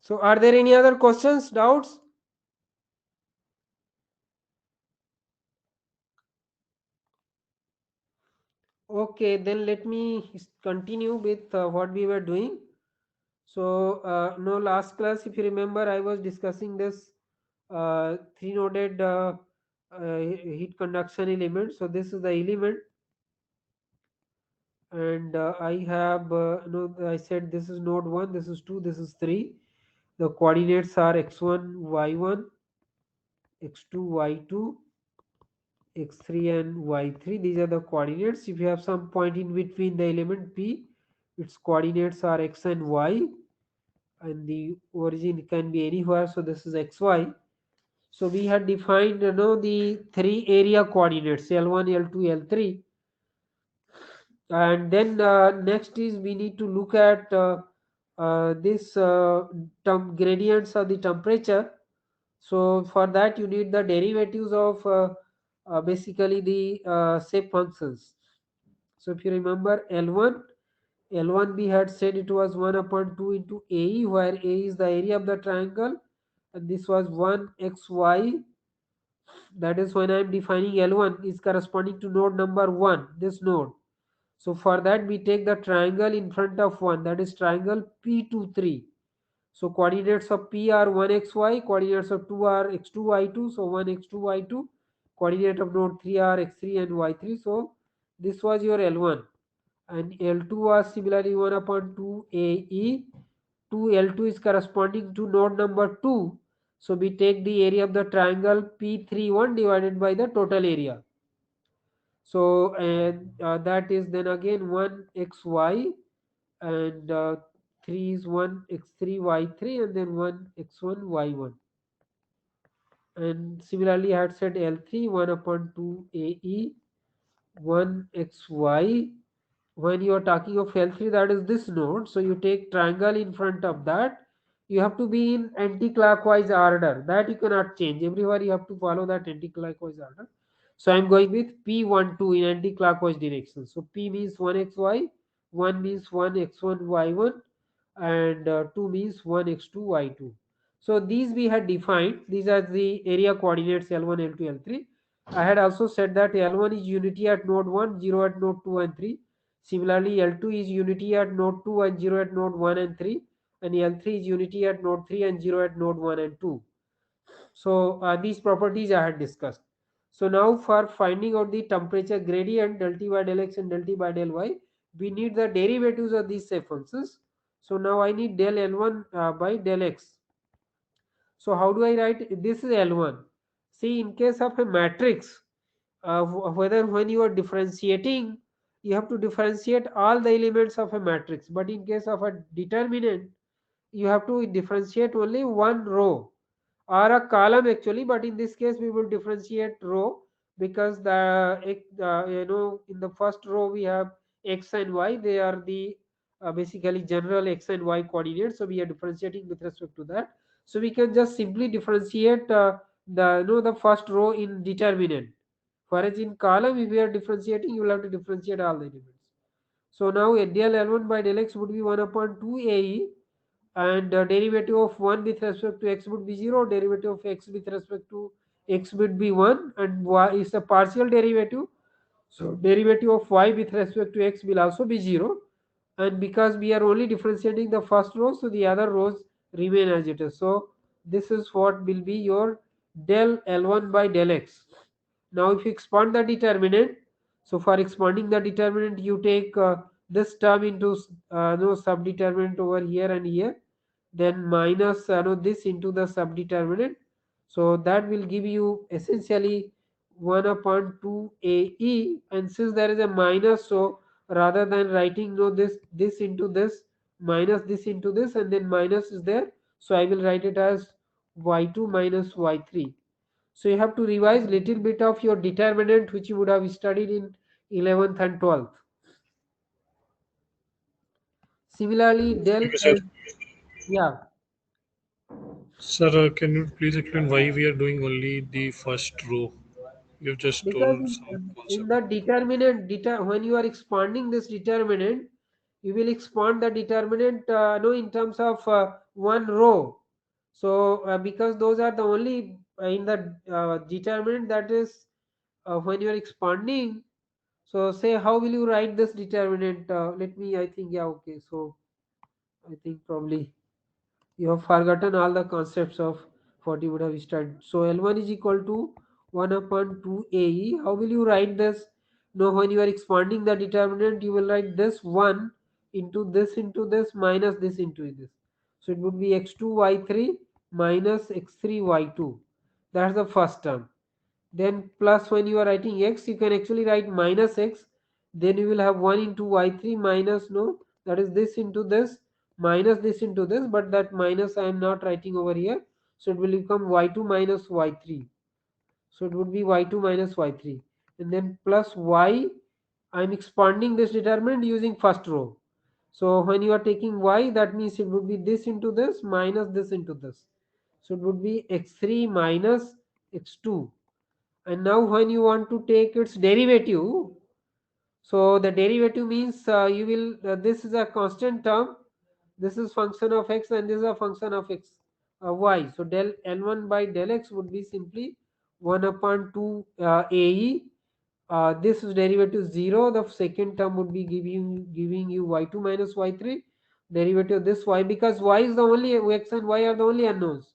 [SPEAKER 1] So are there any other questions, doubts? Okay, then let me continue with what we were doing. So no, last class, if you remember, I was discussing this three-noded heat conduction element. So this is the element, and I have no. I said this is node 1, this is 2, this is 3. The coordinates are x1, y1, x2, y2, x3, and y3. These are the coordinates. If you have some point in between the element P, its coordinates are x and y, and the origin can be anywhere. So this is xy. So we had defined, the three area coordinates L1, L2, L3, and then next is we need to look at this gradients of the temperature. So for that you need the derivatives of basically the shape functions. So if you remember L1 we had said it was 1 upon 2 into AE, where A is the area of the triangle, and this was 1 xy. That is when I am defining L1 is corresponding to node number 1, this node. So for that we take the triangle in front of 1, that is triangle P23. So coordinates of P are 1xy, coordinates of 2 are x2, y2, so 1 x2, y2. Coordinate of node 3 are x3 and y3. So this was your L1. And L2 was similarly 1 upon 2 AE. 2 L2 is corresponding to node number 2. So we take the area of the triangle P31 divided by the total area. So and that is then again 1 xy, and 3 is 1 x3 y3, and then 1 x1 y1. And similarly I had said L3 1 upon 2 AE 1 xy. When you are talking of L3, that is this node, so you take triangle in front of that. You have to be in anti-clockwise order, that you cannot change. Everywhere you have to follow that anti-clockwise order. So I'm going with P12 in anti-clockwise direction. So P means 1xy, 1 means 1x1 y1, and 2 means 1x2 y2. So these we had defined. These are the area coordinates L1, L2, L3. I had also said that L1 is unity at node 1, 0 at node 2 and 3. Similarly, L2 is unity at node 2 and 0 at node 1 and 3. And L3 is unity at node 3 and 0 at node 1 and 2. So these properties I had discussed. So now for finding out the temperature gradient del T by del X and del T by del Y, we need the derivatives of these shape functions. So now I need del L1 by del X. So how do I write? This is L1. See, in case of a matrix, whether when you are differentiating, you have to differentiate all the elements of a matrix. But in case of a determinant, you have to differentiate only one row or a column actually, but in this case we will differentiate row, because in the first row we have x and y. They are the basically general x and y coordinates, so we are differentiating with respect to that. So we can just simply differentiate the first row in determinant, whereas in column if we are differentiating, you will have to differentiate all the elements. So now del L1 by del X would be 1 upon 2 AE, and derivative of 1 with respect to x would be 0, derivative of x with respect to x would be 1, and y is a partial derivative. So derivative of y with respect to x will also be 0. And because we are only differentiating the first row, so the other rows remain as it is. So this is what will be your del L1 by del x. Now if you expand the determinant, so for expanding the determinant, you take this term into no subdeterminant over here and here, then minus this into the subdeterminant. So that will give you essentially 1 upon 2 AE, and since there is a minus, so rather than writing this into this, minus this into this, and then minus is there, so I will write it as y2 minus y3. So you have to revise little bit of your determinant which you would have studied in 11th and 12th. Similarly, del
[SPEAKER 3] Thank you, sir.
[SPEAKER 1] L, yeah,
[SPEAKER 3] Sir, can you please explain why we are doing only the first row? You've just
[SPEAKER 1] because
[SPEAKER 3] told some
[SPEAKER 1] in
[SPEAKER 3] concept.
[SPEAKER 1] the determinant, when you are expanding this determinant, you will expand the determinant no in terms of one row. So because those are the only in the determinant, that is when you are expanding. So say how will you write this determinant? Let me. I think yeah. Okay. So I think probably you have forgotten all the concepts of what you would have studied. So L1 is equal to 1 upon 2 AE. How will you write this? No, when you are expanding the determinant, you will write this 1 into this minus this into this. So it would be x2 y3 minus x3 y2. That's the first term. Then plus when you are writing x, you can actually write minus x. Then you will have 1 into y3 minus no, that is this into this minus this into this, but that minus I am not writing over here. So it will become y2 minus y3. So it would be y2 minus y3. And then plus y, I am expanding this determinant using first row. So when you are taking y, that means it would be this into this minus this into this. So it would be x3 minus x2. And now when you want to take its derivative, so the derivative means you will this is a constant term, this is function of x, and this is a function of x y. So del L1 by del x would be simply 1 upon 2 AE. This is derivative 0. The second term would be giving you y2 minus y3. Derivative of this y, because y is the only, x and y are the only unknowns,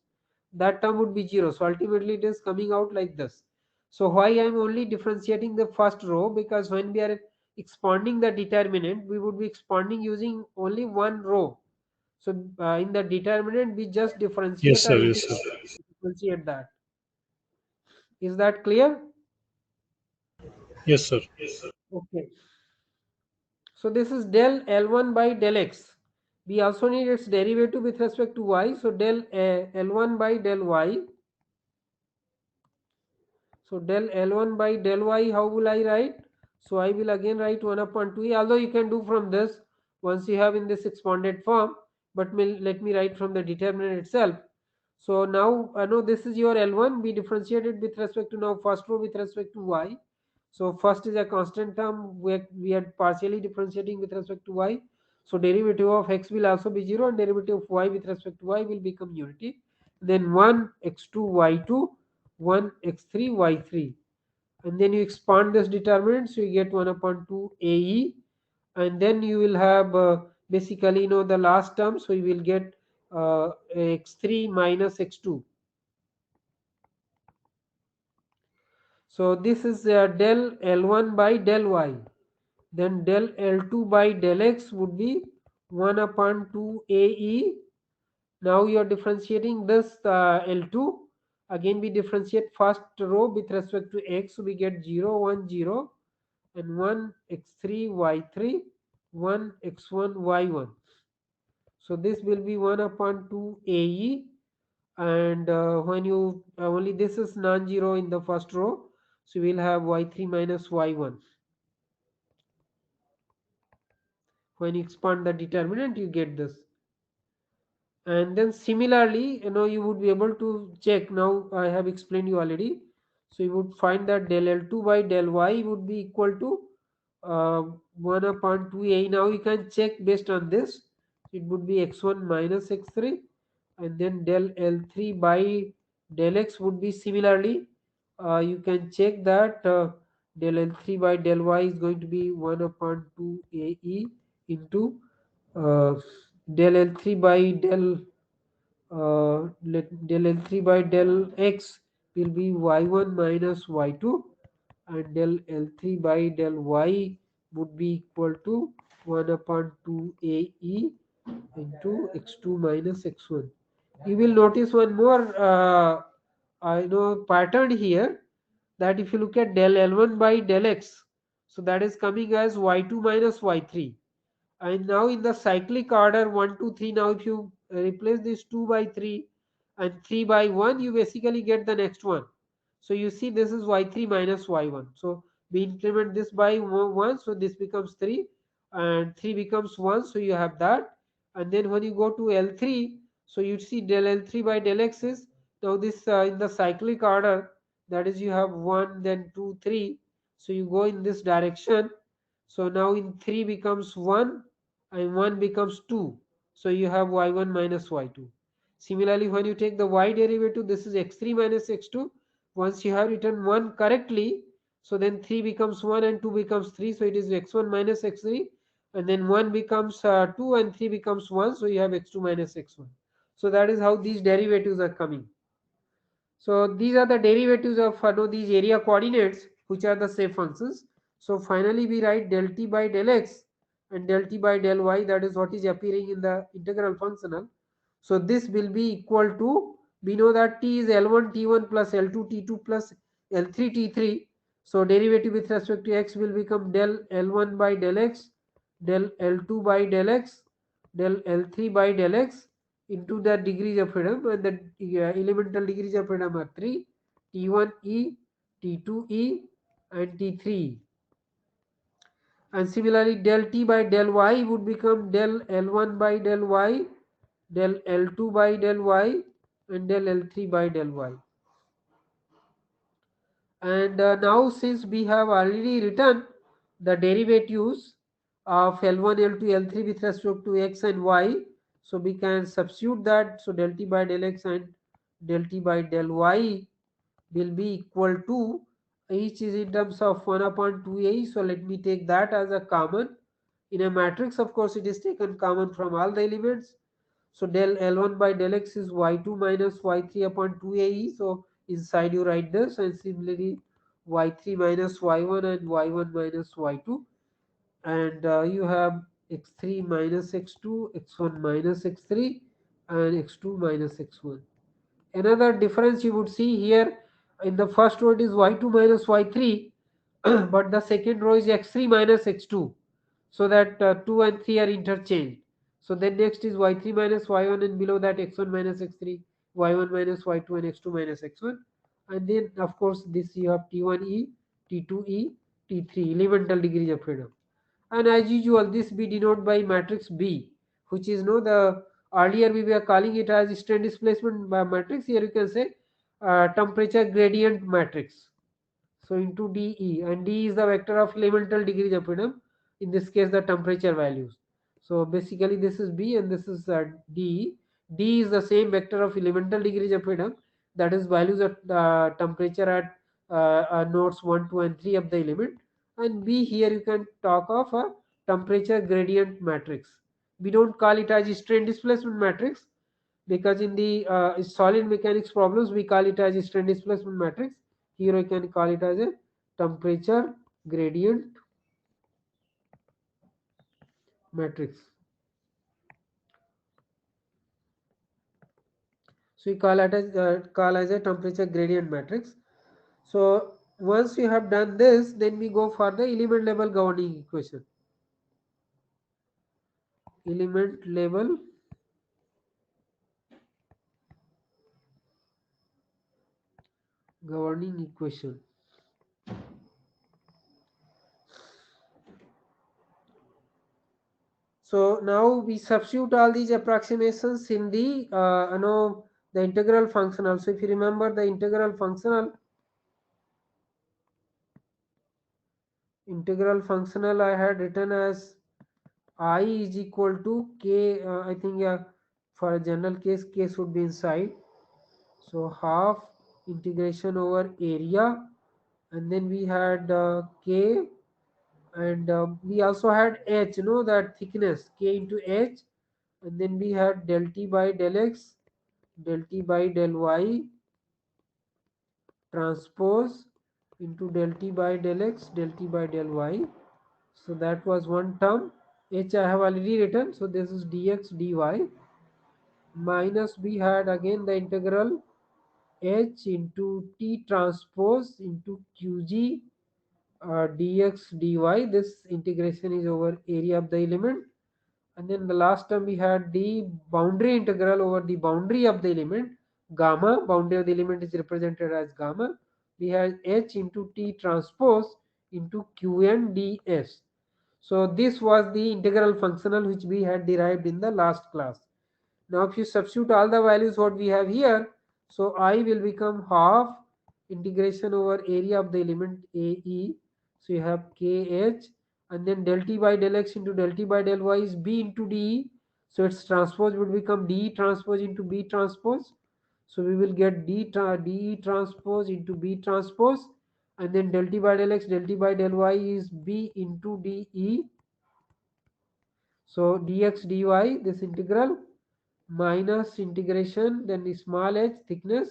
[SPEAKER 1] that term would be 0. So ultimately it is coming out like this. So why I am only differentiating the first row? Because when we are expanding the determinant, we would be expanding using only one row. So in the determinant, we just
[SPEAKER 3] Yes,
[SPEAKER 1] differentiate or
[SPEAKER 3] sir. Yes, sir.
[SPEAKER 1] differentiate that. Is that clear?
[SPEAKER 3] Yes, sir.
[SPEAKER 1] Okay. So this is del L1 by del x. We also need its derivative with respect to y. So del L1 by del y. So del L1 by del y, how will I write? So I will again write 1 upon 2a, although you can do from this once you have in this expanded form, but let me write from the determinant itself. So now I know this is your L1, we differentiated with respect to now first row with respect to y. So first is a constant term, we are partially differentiating with respect to y. So derivative of x will also be 0, and derivative of y with respect to y will become unity. Then 1 x2 y2, 1 x3 y3, and then you expand this determinant, so you get 1 upon 2 AE, and then you will have basically the last term, so you will get x3 minus x2. So this is del L1 by del y. Then del L2 by del x would be 1 upon 2 AE. Now you are differentiating this L2. Again we differentiate first row with respect to x. So we get 0, 1, 0, and 1 x3 y3, 1 x1 y1. So this will be 1 upon 2 AE. And when you only this is non-zero in the first row, so we'll have y3 minus y1. When you expand the determinant, you get this. And then similarly, you would be able to check. Now I have explained you already. So you would find that del L2 by del y would be equal to 1 upon 2a. Now you can check based on this. It would be x1 minus x3, and then del L3 by del x would be similarly you can check that del L3 by del y is going to be 1 upon 2 AE into uh, del L3 by del L3 by del x will be y1 minus y2, and del L3 by del y would be equal to 1 upon 2 AE into x2 minus x1. You will notice one more pattern here, that if you look at del L1 by del x, so that is coming as y2 minus y3. And now in the cyclic order 1 2 3, now if you replace this 2 by 3 and 3 by 1, you basically get the next one. So you see this is y3 minus y1. So we increment this by 1, so this becomes 3, and 3 becomes 1, so you have that. And then when you go to L3, so you see del L3 by del x is now this in the cyclic order, that is you have 1 then 2 3, so you go in this direction. So now in 3 becomes 1 and 1 becomes 2. So you have y1 minus y2. Similarly, when you take the y derivative, this is x3 minus x2. Once you have written 1 correctly, so then 3 becomes 1 and 2 becomes 3. So it is x1 minus x3. And then 1 becomes 2 and 3 becomes 1. So you have x2 minus x1. So that is how these derivatives are coming. So these are the derivatives of these area coordinates, which are the shape functions. So finally we write del t by del x and del t by del y, that is what is appearing in the integral functional. So this will be equal to, we know that t is L1 t1 plus L2 t2 plus L3 t3. So derivative with respect to x will become del L1 by del x, del L2 by del x, del L3 by del x into the degrees of freedom, and the elemental degrees of freedom are 3, T1E, T2E and T3. And similarly del T by del Y would become del L1 by del Y, del L2 by del Y and del L3 by del Y. And now since we have already written the derivatives of L1, L2, L3 with respect to x and y, so we can substitute that. So del t by del x and del t by del y will be equal to, each is in terms of 1 upon 2a. So let me take that as a common. In a matrix, of course, it is taken common from all the elements. So del L1 by del x is y2 minus y3 upon 2ae. So inside you write this, and similarly y3 minus y1 and y1 minus y2. And you have x3 minus x2, x1 minus x3 and x2 minus x1. Another difference you would see here, in the first row it is y2 minus y3, but the second row is x3 minus x2, so that 2 and 3 are interchanged. So then next is y3 minus y1, and below that x1 minus x3, y1 minus y2 and x2 minus x1. And then of course this you have t1e, t2e, t3, elemental degrees of freedom. And as usual, this be denoted by matrix B, which is no the earlier we were calling it as strain displacement matrix. Here you can say temperature gradient matrix. So into dE, and d is the vector of elemental degrees of freedom, in this case the temperature values. So basically this is B and this is dE. D is the same vector of elemental degrees of freedom, that is values of temperature at nodes 1 2 and 3 of the element. And B here you can talk of a temperature gradient matrix. We don't call it as strain displacement matrix, because in the solid mechanics problems we call it as a strain displacement matrix. Here I can call it as a temperature gradient matrix. So we call as a temperature gradient matrix. So once we have done this, then we go for the element level governing equation. Element level governing equation. So now we substitute all these approximations in the the integral functional. So if you remember the integral functional I had written as I is equal to k. I think for a general case, k should be inside. So half integration over area, and then we had k, and we also had h, that thickness k into h, and then we had del t by del x, del t by del y transpose into del t by del x, del t by del y. So that was one term. H I have already written, so this is dx dy, minus we had again the integral h into t transpose into qg dx dy. This integration is over area of the element. And then the last term we had the boundary integral over the boundary of the element, gamma. Boundary of the element is represented as gamma. We have h into t transpose into qn ds. So this was the integral functional which we had derived in the last class. Now if you substitute all the values what we have here, so I will become half integration over area of the element AE. So you have KH, and then del T by del X into del T by del Y is B into DE. So its transpose would become DE transpose into B transpose. So we will get DE transpose into B transpose, and then del T by del X, del T by del Y is B into DE. So dx dy, this integral minus integration, then the small h thickness,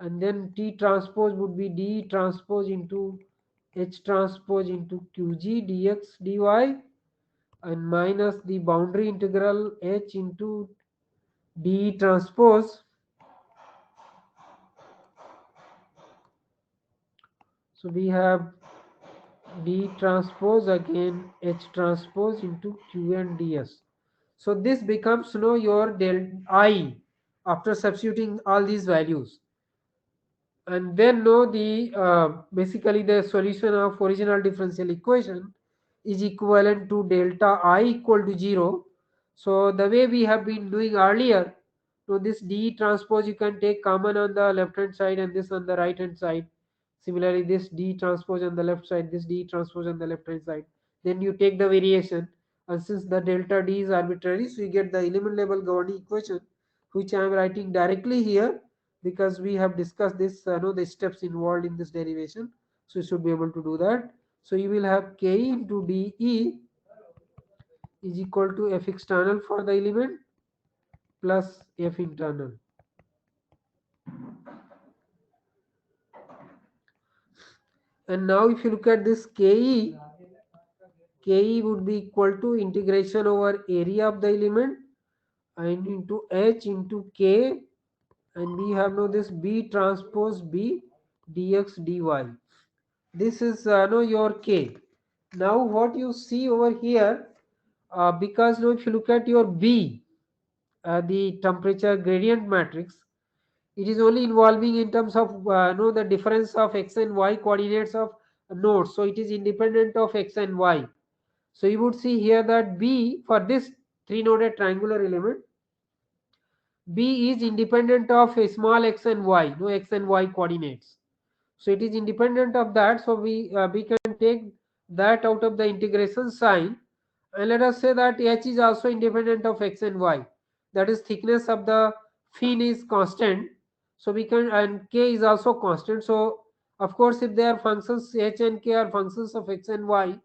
[SPEAKER 1] and then t transpose would be d transpose into h transpose into qg dx dy, and minus the boundary integral h into d transpose. So we have d transpose again h transpose into q and ds. So this becomes your del I after substituting all these values. And then the basically the solution of original differential equation is equivalent to delta I equal to 0. So the way we have been doing earlier, so this d transpose you can take common on the left hand side and this on the right hand side. Similarly, this d transpose on the left side, this d transpose on the left hand side. Then you take the variation, and since the delta d is arbitrary, so you get the element level governing equation, which I am writing directly here because we have discussed this, the steps involved in this derivation. So you should be able to do that. So you will have K into dE is equal to F external for the element plus F internal. And now if you look at this KE would be equal to integration over area of the element and into H into K, and we have now this B transpose B dx dy. This is your K. Now what you see over here, because now if you look at your B, the temperature gradient matrix, it is only involving in terms of the difference of x and y coordinates of nodes. So it is independent of x and y. So you would see here that B for this three noded triangular element, B is independent of a small x and y, no x and y coordinates. So it is independent of that. So we can take that out of the integration sign, and let us say that h is also independent of x and y. That is thickness of the fin is constant. So we can, and k is also constant. So of course if they are functions, h and k are functions of x and y,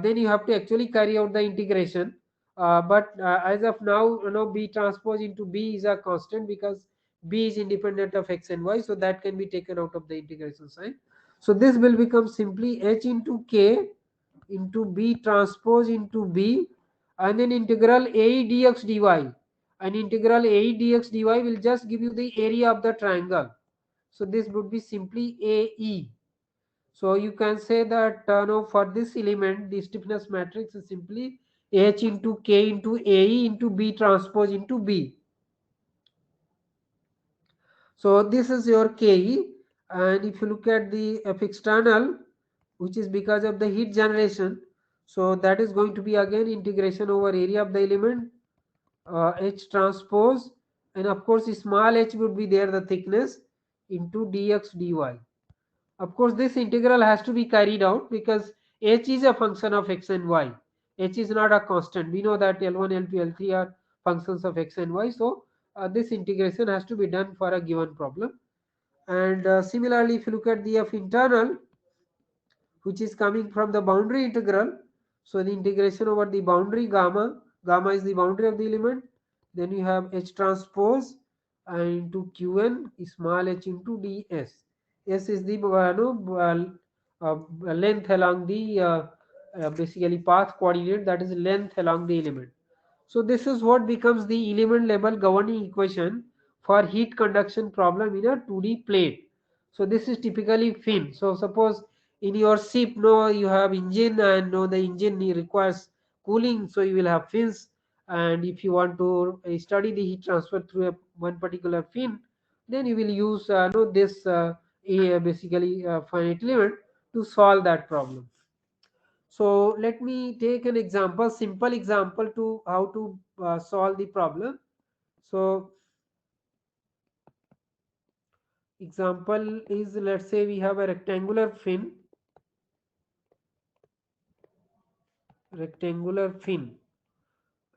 [SPEAKER 1] then you have to actually carry out the integration. But as of now, b transpose into b is a constant because b is independent of x and y, so that can be taken out of the integration sign. So this will become simply h into k into b transpose into b, and then integral ae dx dy, and integral ae dx dy will just give you the area of the triangle. So this would be simply ae. So you can say that no, for this element, the stiffness matrix is simply H into K into AE into B transpose into B. So this is your KE, and if you look at the F external, which is because of the heat generation, so that is going to be again integration over area of the element, H transpose, and of course small h would be there, the thickness, into dx dy. Of course, this integral has to be carried out because h is a function of x and y. H is not a constant. We know that L1, L2, L3 are functions of x and y. So this integration has to be done for a given problem. And similarly, if you look at the F internal, which is coming from the boundary integral. So the integration over the boundary gamma, gamma is the boundary of the element. Then you have H transpose into Qn small h into ds. S is the length along the basically path coordinate, that is length along the element. So this is what becomes the element level governing equation for heat conduction problem in a 2D plate. So this is typically fin. So suppose in your ship, no, you have engine and no, the engine requires cooling, so you will have fins. And if you want to study the heat transfer through one particular fin, then you will use no, this basically finite element to solve that problem. So let me take an example, simple example to how to solve the problem. So example is, let's say we have a rectangular fin,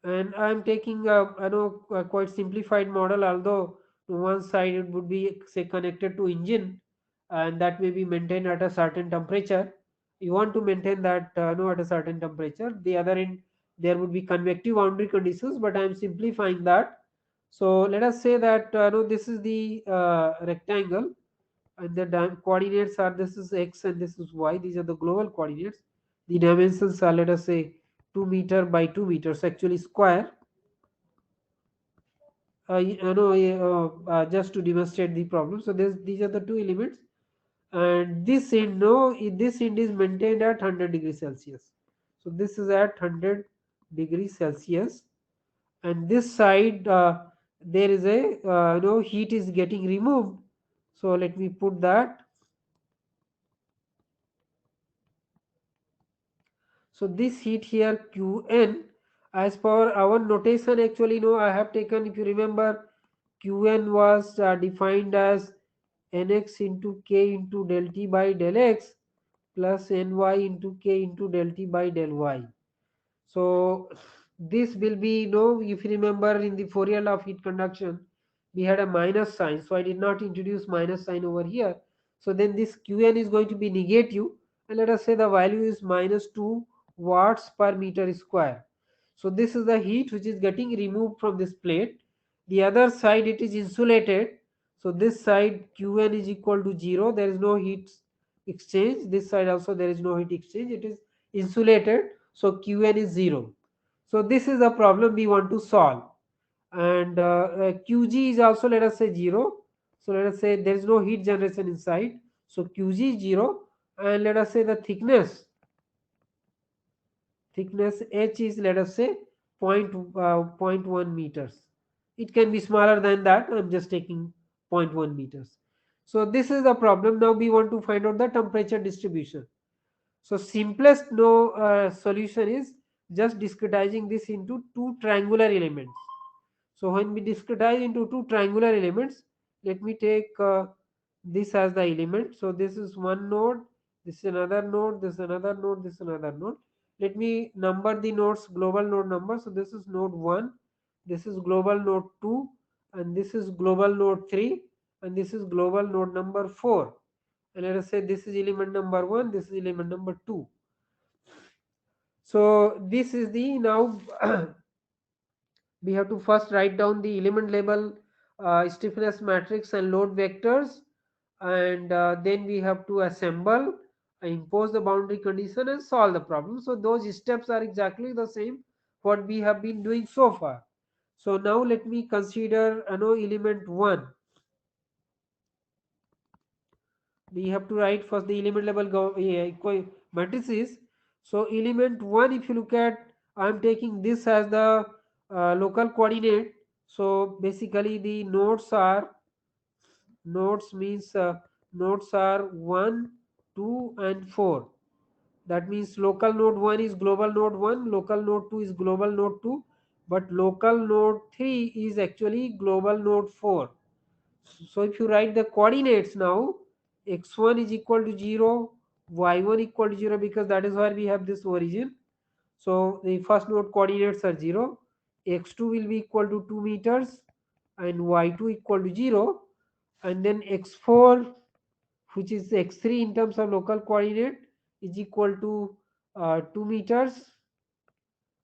[SPEAKER 1] and I'm taking a, I know, a quite simplified model, although on one side it would be say connected to engine, and that may be maintained at a certain temperature. You want to maintain that no, at a certain temperature. The other end there would be convective boundary conditions, but I'm simplifying that. So let us say that no, this is the rectangle, and the coordinates are, this is x and this is y. These are the global coordinates. The dimensions are, let us say, 2 meter by 2 meters, actually square. Just to demonstrate the problem. So these are the two elements, and this end, no, this end is maintained at 100 degrees Celsius. So this is at 100 degrees Celsius, and this side there is a heat is getting removed. So let me put that. So this heat here Qn, as per our notation, actually no, I have taken, if you remember, Qn was defined as nx into k into del t by del x plus ny into k into del t by del y. So this will be, no, if you remember in the Fourier law of heat conduction, we had a minus sign. So I did not introduce minus sign over here. So then this Qn is going to be negative, and let us say the value is minus 2 watts per meter square. So this is the heat which is getting removed from this plate. The other side it is insulated. So this side Qn is equal to 0. There is no heat exchange. This side also there is no heat exchange. It is insulated. So Qn is 0. So this is the problem we want to solve. And Qg is also, let us say, 0. So let us say there is no heat generation inside. So Qg is 0. And let us say the thickness h is, let us say, zero point 0.1 meters. It can be smaller than that. I'm just taking zero point 0.1 meters. So this is the problem. Now we want to find out the temperature distribution. So simplest no solution is just discretizing this into two triangular elements. So when we discretize into two triangular elements, let me take this as the element. So this is one node, this is another node, this is another node, this is another node. Let me number the nodes, global node number. So this is node 1, this is global node 2, and this is global node 3, and this is global node number 4. And let us say this is element number 1, this is element number 2. So this is the now we have to first write down the element level stiffness matrix and load vectors, and then we have to assemble, impose the boundary condition, and solve the problem. So those steps are exactly the same what we have been doing so far. So now let me consider element 1. We have to write first the element level matrices. So element 1, if you look at, I'm taking this as the local coordinate. So basically the nodes are 1, 2 and 4. That means local node 1 is global node 1, local node 2 is global node 2, but local node 3 is actually global node 4. So if you write the coordinates now, x1 is equal to 0, y1 equal to 0, because that is where we have this origin. So the first node coordinates are 0, x2 will be equal to 2 meters, and y2 equal to 0. and then x4, which is x3 in terms of local coordinate, is equal to 2 meters,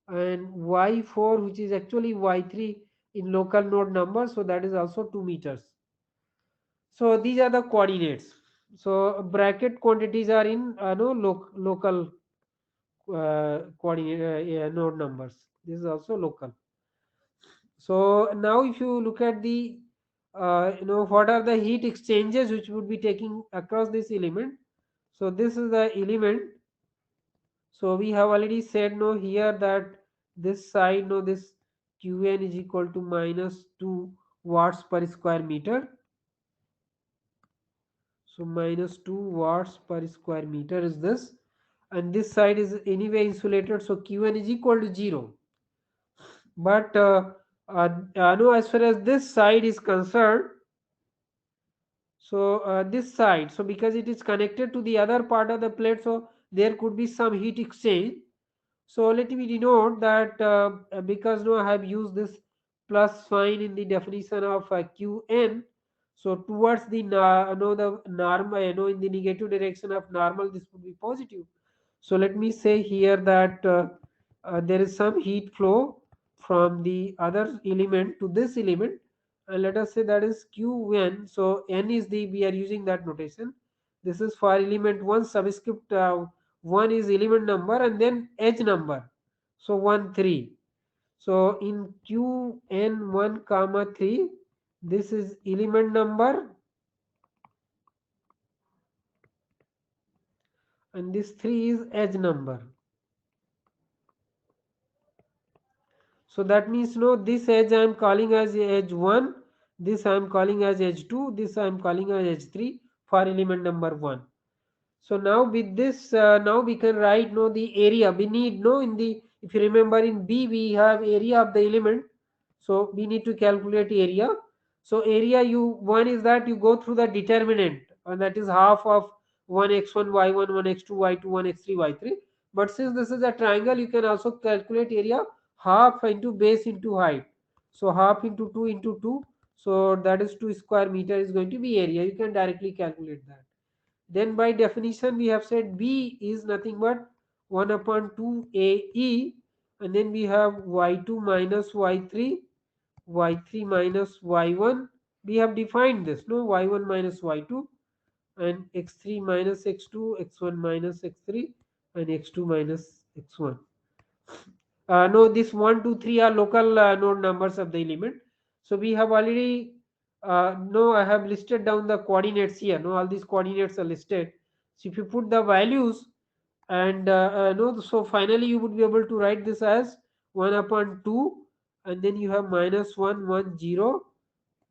[SPEAKER 1] and y4, which is actually y3 in local node number, so that is also 2 meters. So these are the coordinates. So bracket quantities are in no local coordinate node numbers. This is also local. So now if you look at the what are the heat exchanges which would be taking across this element. So this is the element. So we have already said no here that this side no this Qn is equal to minus 2 watts per square meter. So minus 2 watts per square meter is this, and this side is anyway insulated, so Qn is equal to 0. But no, as far as this side is concerned, so this side, so because it is connected to the other part of the plate, so there could be some heat exchange. So let me denote that because now I have used this plus sign in the definition of Qn. So towards the no the normal, in the negative direction of normal, this would be positive. So let me say here that there is some heat flow from the other element to this element, and let us say that is Qn. So n is the, we are using that notation. This is for element 1 subscript 1 is element number and then edge number. So 1 3. So in Qn1 comma 3, this is element number, and this 3 is edge number. So that means no, this edge I am calling as edge 1, this I am calling as edge 2, this I am calling as edge 3 for element number 1. So now with this, now we can write no the area. We need no in the, if you remember in B we have area of the element. So we need to calculate area. So area you one is that you go through the determinant, and that is half of 1x1 y1 1x2 y2 1x3 y3. But since this is a triangle, you can also calculate area half into base into height. So half into 2 into 2. So that is 2 square meter is going to be area. You can directly calculate that. Then by definition we have said B is nothing but 1 upon 2 AE, and then we have y2 minus y3, y3 minus y1. We have defined this, no, y1 minus y2, and x3 minus x2, x1 minus x3, and x2 minus x1. No, this 1, 2, 3 are local node numbers of the element. So we have already, no, I have listed down the coordinates here. No, all these coordinates are listed. So if you put the values and no, so finally you would be able to write this as 1 upon 2, and then you have minus 1, 1, 0,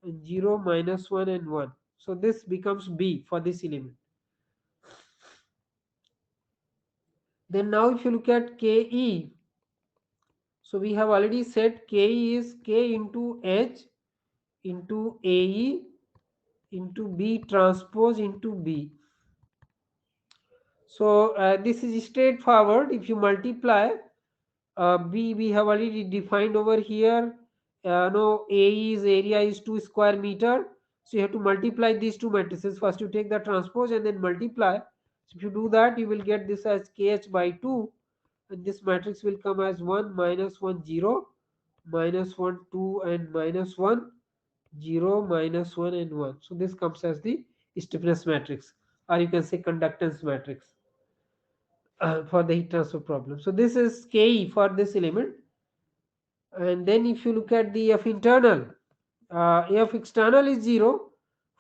[SPEAKER 1] and 0, minus 1, and 1. So this becomes B for this element. Then now if you look at KE, so we have already said K is K into H into AE into B transpose into B. So this is straightforward. If you multiply B, we have already defined over here. No, AE's area is 2 square meter. So you have to multiply these two matrices. First you take the transpose and then multiply. So if you do that, you will get this as KH by 2. And this matrix will come as 1 minus 1 0 minus 1 2 and minus 1 0 minus 1 and 1. So this comes as the stiffness matrix, or you can say conductance matrix for the heat transfer problem. So this is Ke for this element. And then if you look at the F internal, F external is 0.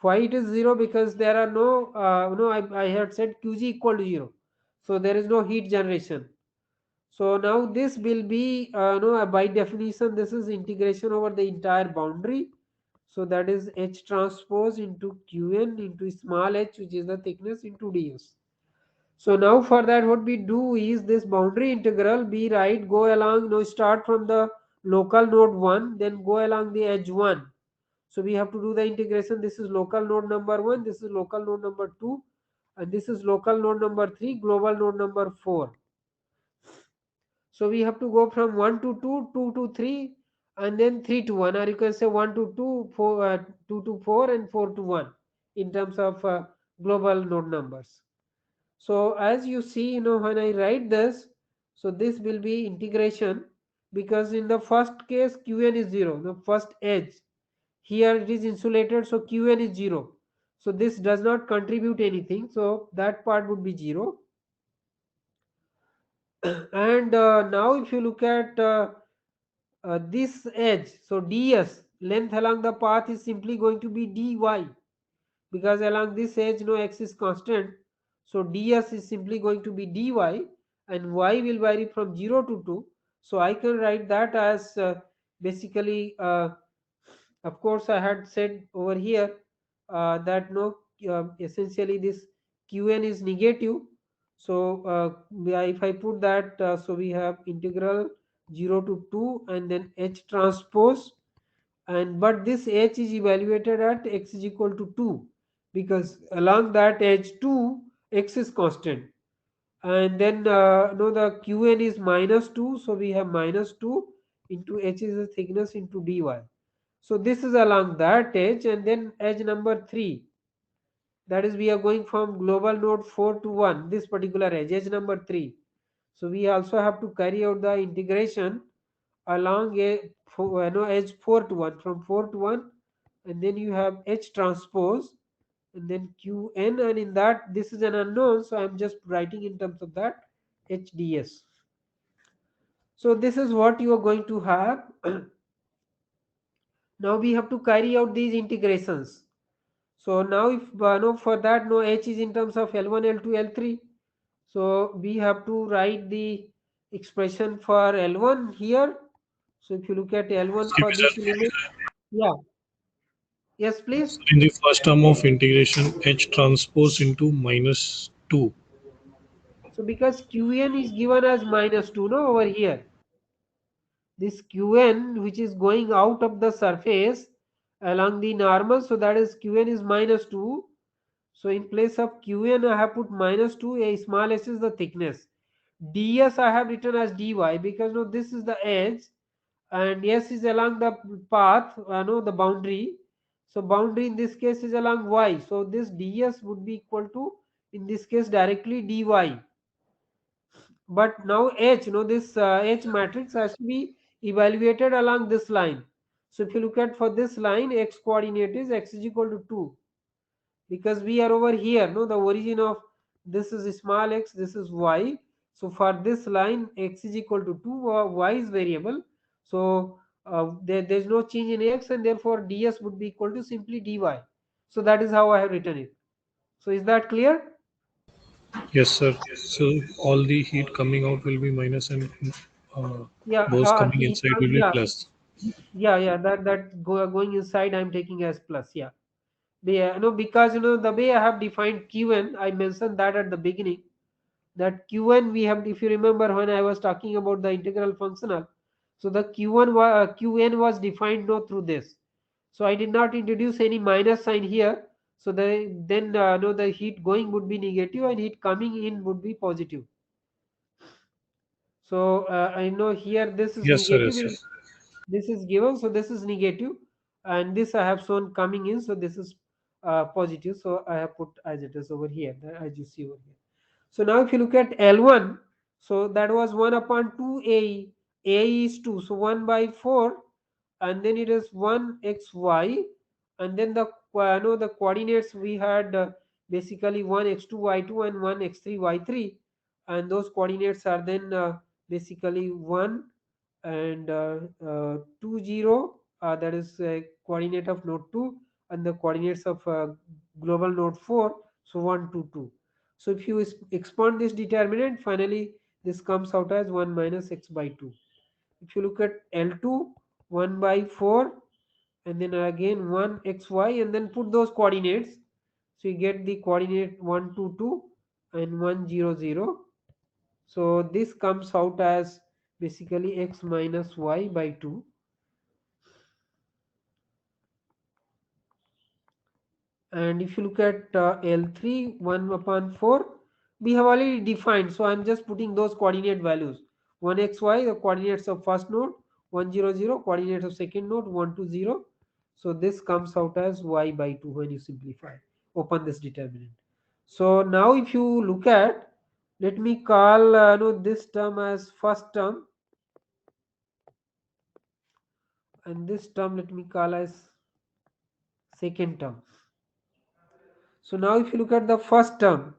[SPEAKER 1] Why it is 0? Because there are no, I had said Qg equal to 0. So there is no heat generation. So now this will be, no, by definition, this is integration over the entire boundary. So that is H transpose into Qn into small h, which is the thickness, into ds. So now for that, what we do is this boundary integral be right, go along, no, start from the local node 1, then go along the edge 1. So we have to do the integration. This is local node number 1, this is local node number 2, and this is local node number 3, global node number 4. So we have to go from 1 to 2, 2 to 3, and then 3 to 1, or you can say 1 to 2, 4, 2 to 4, and 4 to 1. in terms of global node numbers. So as you see, when I write this, so this will be integration, because in the first case Qn is 0, the first edge. Here it is insulated, so Qn is 0. So this does not contribute anything, so that part would be 0. And now if you look at this edge, so ds, length along the path, is simply going to be dy, because along this edge no x is constant, so ds is simply going to be dy, and y will vary from 0 to 2. So I can write that as basically, of course I had said over here that no, essentially this qn is negative. So yeah, if I put that, so we have integral 0 to 2 and then h transpose, and but this h is evaluated at x is equal to 2, because along that edge 2 x is constant, and then no, the qn is minus 2, so we have minus 2 into h is the thickness into dy. So this is along that edge, and then edge number 3, that is we are going from global node 4 to 1, this particular edge number 3. So we also have to carry out the integration along edge 4 to 1, from 4 to 1, and then you have h transpose and then qn, and in that this is an unknown, so I'm just writing in terms of that hds. So this is what you are going to have. Now we have to carry out these integrations. So now if no, for that no, h is in terms of L1, L2, L3. So we have to write the expression for L1 here. So if you look at L1
[SPEAKER 3] Excuse
[SPEAKER 1] for
[SPEAKER 3] me,
[SPEAKER 1] this
[SPEAKER 3] sir.
[SPEAKER 1] element, yeah, yes, please.
[SPEAKER 3] So in the first term of integration, H transpose into minus 2.
[SPEAKER 1] So because Qn is given as minus 2, no, over here. This Qn which is going out of the surface along the normal, so that is Qn is minus 2. So in place of Qn I have put minus 2, a small s is the thickness. ds I have written as dy, because no, this is the edge and s is along the path, no, the boundary. So boundary in this case is along y, so this ds would be equal to, in this case, directly dy. But now h, this h matrix has to be evaluated along this line. So if you look at for this line, x coordinate is x is equal to 2, because we are over here, no, the origin of this is small x, this is y. So for this line x is equal to 2, y is variable, so there's no change in x, and therefore ds would be equal to simply dy. So that is how I have written it. So is that clear?
[SPEAKER 3] Yes, sir. So all the heat coming out will be minus and uh,
[SPEAKER 1] Yeah,
[SPEAKER 3] those coming inside will be
[SPEAKER 1] yeah,
[SPEAKER 3] plus.
[SPEAKER 1] yeah, going inside I'm taking as plus, yeah. Yeah, because the way I have defined qn, I mentioned that at the beginning, that qn we have, if you remember when I was talking about the integral functional, so the qn was defined no through this. So I did not introduce any minus sign here, so then no, the heat going would be negative and heat coming in would be positive. So I know here this is
[SPEAKER 3] Yes, sir. Yes,
[SPEAKER 1] negative,
[SPEAKER 3] sir.
[SPEAKER 1] this is given, so this is negative, and this I have shown coming in, so this is positive, so I have put as it is over here, as you see over here. So now if you look at L1, so that was 1 upon 2 AE. AE is 2, so 1 by 4, and then it is 1 xy, and then the no, the coordinates we had basically 1 x2 y2 and 1 x3 y3, and those coordinates are then basically 1 and 2 0, that is coordinate of node 2, and the coordinates of global node 4, so 1 2 2. So if you expand this determinant, finally this comes out as 1 minus x by 2. If you look at L2, 1 by 4, and then again 1 xy, and then put those coordinates, so you get the coordinate 1 2 2 and 1 0 0. So this comes out as basically x minus y by 2. And if you look at L3, 1 upon 4, we have already defined, so I'm just putting those coordinate values. 1 xy, the coordinates of first node, 1 0 0, coordinates of second node, 1 2 0. So this comes out as y by 2 when you simplify. open this determinant. So now if you look at, let me call no, this term as first term, and this term let me call as second term. So now if you look at the first term,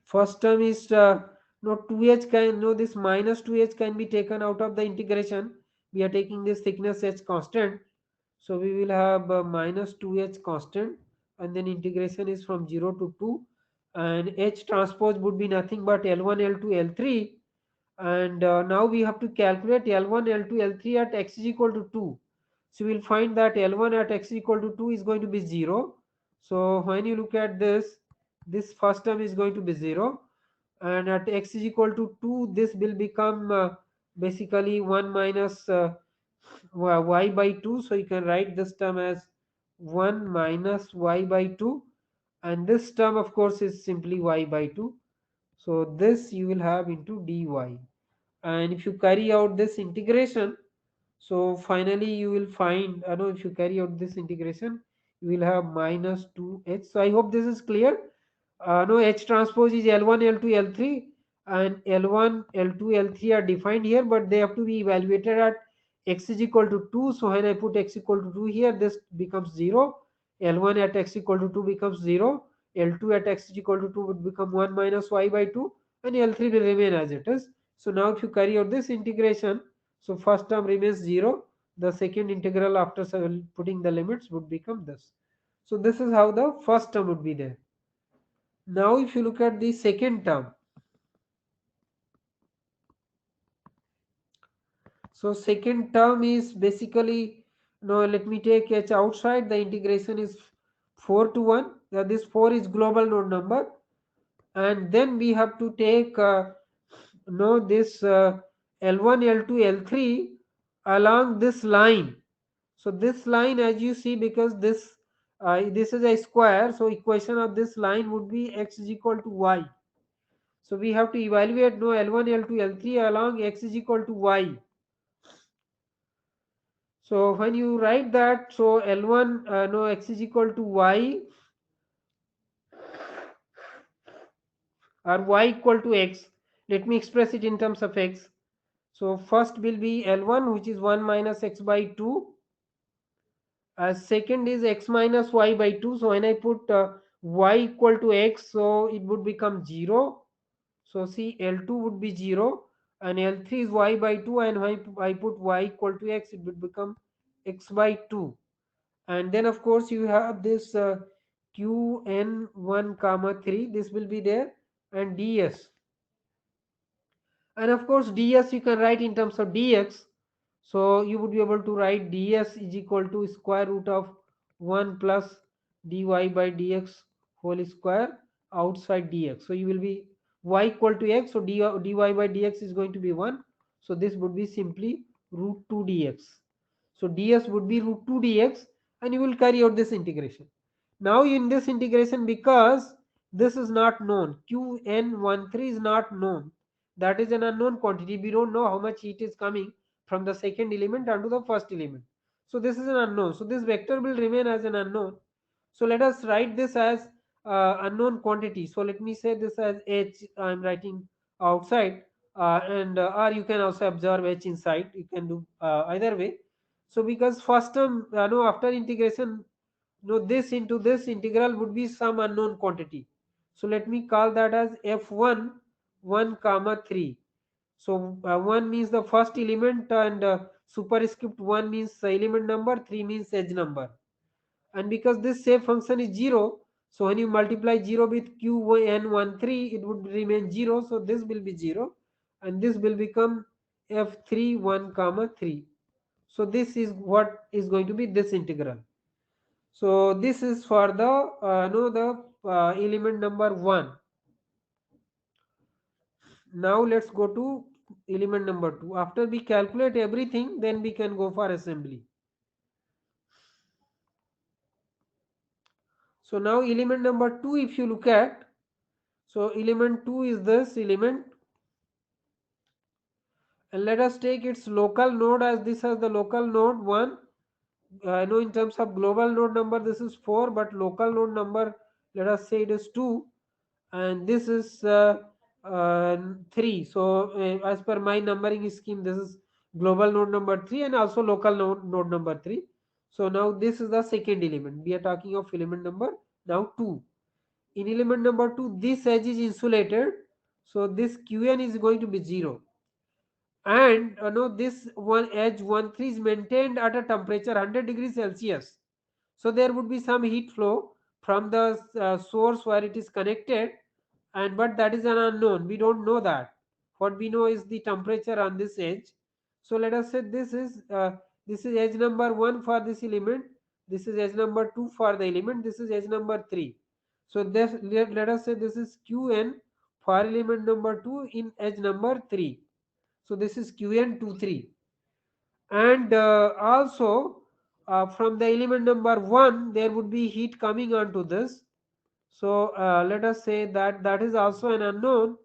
[SPEAKER 1] first term is no 2h can no this minus 2h can be taken out of the integration. We are taking this thickness h constant, so we will have minus 2h constant, and then integration is from 0 to 2, and h transpose would be nothing but L1 L2 L3, and now we have to calculate L1 L2 L3 at x is equal to 2. So we will find that L1 at x is equal to 2 is going to be 0. So when you look at this first term is going to be 0, and at x is equal to 2 this will become basically 1 minus y by 2. So you can write this term as 1 minus y by 2, and this term of course is simply y by 2. So this you will have into dy, and if you carry out this integration, so finally you will find, I know if you carry out this integration, you will have minus 2h. So I hope this is clear. No, H transpose is L1, L2, L3, and L1, L2, L3 are defined here, but they have to be evaluated at x is equal to 2. So when I put x equal to 2 here, this becomes 0. L1 at x equal to 2 becomes 0. L2 at x is equal to 2 would become 1 minus y by 2, and L3 will remain as it is. So now if you carry out this integration, so first term remains 0. The second integral after putting the limits would become this. So this is how the first term would be there. Now if you look at the second term, so second term is basically, no, let me take h outside, the integration is 4 to 1. This 4 is global node number, and then we have to take no this L1, L2, L3 along this line. So this line, as you see, because this is a square, so equation of this line would be x is equal to y. So we have to evaluate no L1, L2, L3 along x is equal to y. So when you write that, so L1 no x is equal to y, or y equal to x. Let me express it in terms of x. So first will be L1, which is 1 minus x by 2. Second is x minus y by 2. So when I put y equal to x, so it would become 0. So see, L2 would be 0, and L3 is y by 2, and when I put y equal to x, it would become x by 2. And then of course you have this qn1 comma 3, this will be there, and ds, and of course ds you can write in terms of dx. So you would be able to write ds is equal to square root of 1 plus dy by dx whole square outside dx. So you will be y equal to x, so dy by dx is going to be 1. So this would be simply root 2 dx. So ds would be root 2 dx, and you will carry out this integration. Now in this integration, because this is not known, qn13 is not known, that is an unknown quantity. We don't know how much heat is coming from the second element onto the first element. So this is an unknown. So this vector will remain as an unknown. So let us write this as unknown quantity. So let me say this as h. I am writing outside, and or you can also observe h inside. You can do either way. So because first term, no, after integration, no, this into this integral would be some unknown quantity. So let me call that as f1 1 comma 3. So 1 means the first element, and superscript 1 means the element number, 3 means edge number. And because this shape function is 0, so when you multiply 0 with qn13, it would remain 0. So this will be 0, and this will become f3 1 comma 3. So this is what is going to be this integral. So this is for the no the element number 1. Now let's go to element number 2. After we calculate everything, then we can go for assembly. So now element number 2, if you look at, so element 2 is this element, And let us take its local node as this as the local node 1. No, in terms of global node number this is 4, but local node number, let us say it is 2, and this is 3. So as per my numbering scheme, this is global node number 3 and also local node number 3. So now this is the second element. We are talking of element number now 2. In element number 2, this edge is insulated, so this Qn is going to be 0, and no, this one edge 1 3 is maintained at a temperature 100 degrees Celsius. So there would be some heat flow from the source where it is connected, and but that is an unknown, we don't know that. What we know is the temperature on this edge. So let us say this is edge number 1 for this element, this is edge number 2 for the element, this is edge number 3. So this, let us say this is Qn for element number 2 in edge number 3. So this is Qn23, and also from the element number 1 there would be heat coming onto this. So let us say that that is also an unknown.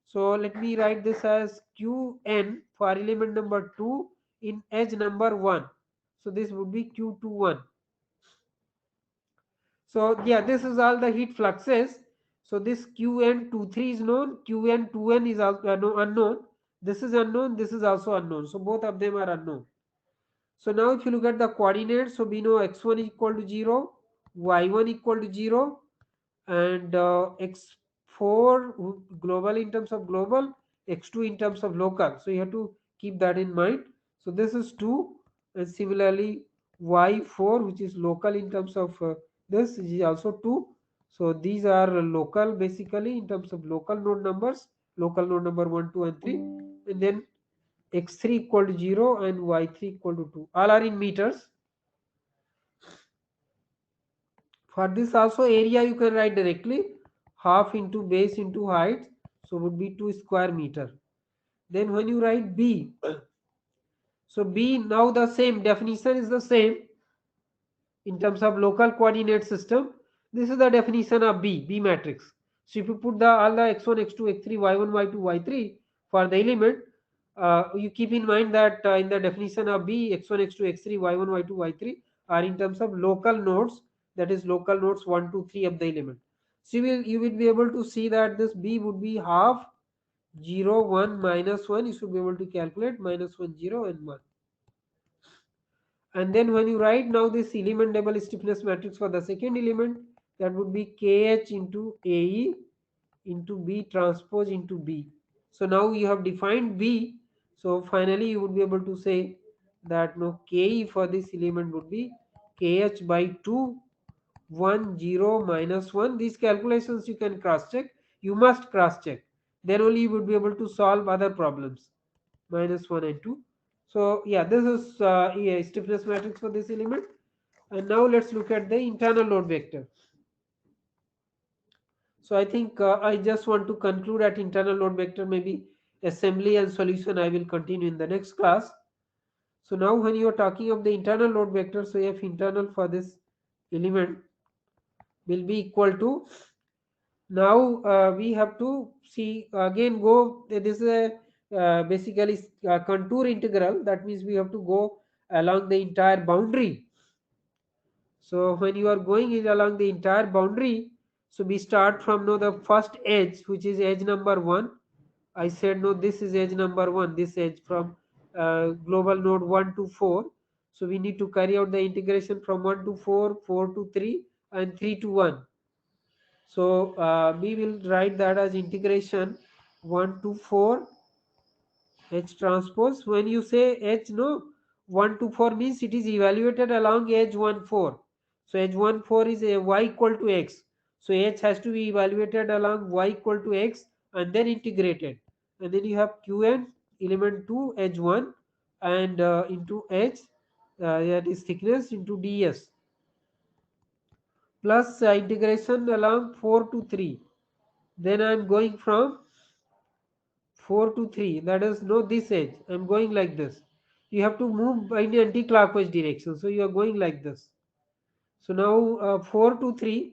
[SPEAKER 1] So let me write this as Qn for element number 2 in edge number 1. So this would be Q21. So yeah, this is all the heat fluxes. So this Qn23 is known, Qn2n is also unknown. This is unknown, this is also unknown. So both of them are unknown. So now if you look at the coordinates, so we know x1 is equal to 0, y1 equal to 0, and x4 global in terms of global, x2 in terms of local. So you have to keep that in mind. So this is 2, and similarly y4, which is local in terms of this is also 2. So these are local basically in terms of local node numbers, local node number 1 2 and 3, and then x3 equal to 0 and y3 equal to 2, all are in meters. For this also area you can write directly, half into base into height, so would be 2 square meter. Then when you write b, so b now the same definition is the same in terms of local coordinate system. This is the definition of b matrix. So if you put the all the x1 x2 x3 y1 y2 y3 for the element, you keep in mind that in the definition of b, x1 x2 x3 y1 y2 y3 are in terms of local nodes, that is local nodes 1 2 3 of the element. So you will be able to see that this b would be half 0 1 minus 1. You should be able to calculate minus 1 0 and 1. And then when you write now this element double stiffness matrix for the second element, that would be kh into ae into b transpose into b. So now you have defined b. So finally you would be able to say that no ke for this element would be kh by 2 1 0 minus 1. These calculations you can cross check, you must cross check, then only you would be able to solve other problems. Minus 1 and 2. So yeah, this is yeah, stiffness matrix for this element. And now let's look at the internal load vector. So I think I just want to conclude at internal load vector, maybe assembly and solution I will continue in the next class. So now when you are talking of the internal load vector, so if internal for this element will be equal to, now we have to see again go, this is a basically contour integral, that means we have to go along the entire boundary. So when you are going in along the entire boundary, so we start from now the first edge, which is edge number 1. I said no, this is edge number 1, this edge from global node 1 to 4. So we need to carry out the integration from 1 to 4, 4 to 3, and 3 to 1. So we will write that as integration 1 to 4 H transpose. When you say H, no, 1 to 4 means it is evaluated along edge 1 4. So edge 1 4 is a y equal to x. So H has to be evaluated along y equal to x and then integrated. And then you have Qn element 2 edge 1 and into H, that is thickness into ds, plus integration along 4 to 3. Then I am going from 4 to 3, that is no this edge, I am going like this. You have to move in the anti-clockwise direction, so you are going like this. So now 4 to 3,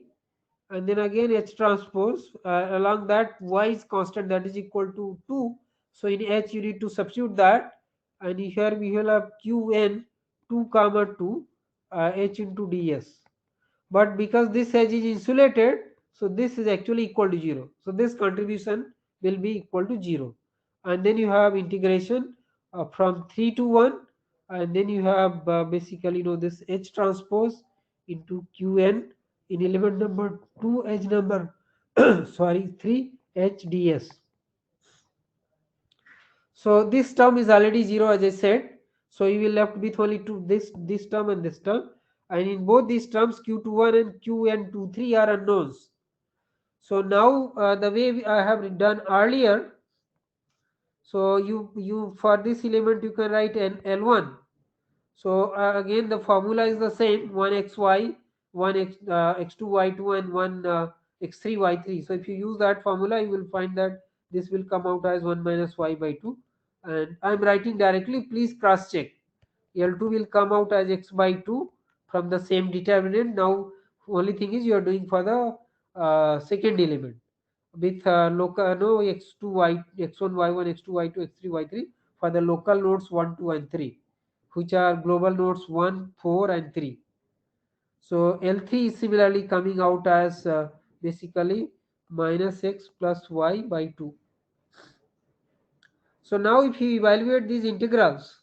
[SPEAKER 1] and then again H transpose along that y is constant, that is equal to 2. So in H you need to substitute that, and here we will have Qn 2 comma 2 H into ds. But because this edge is insulated, so this is actually equal to 0. So this contribution will be equal to 0. And then you have integration from 3 to 1, and then you have basically this H transpose into Qn in element number 2 H number sorry 3 H ds. So this term is already 0 as I said. So you will left with only two, this term and this term. And in both these terms Q21 and Qn23 are unknowns. So now the way I have done earlier, so you for this element you can write an L1. So again the formula is the same, 1xy, 1x x2 y2 and 1 x3 y3. So if you use that formula you will find that this will come out as 1 minus y by 2, and I am writing directly, please cross check. L2 will come out as x by 2 from the same determinant. Now only thing is you are doing for the second element with local no x2 y x1 y1 x2 y2 x3 y3 for the local nodes 1 2 and 3, which are global nodes 1 4 and 3. So L3 is similarly coming out as basically minus x plus y by 2. So now if you evaluate these integrals,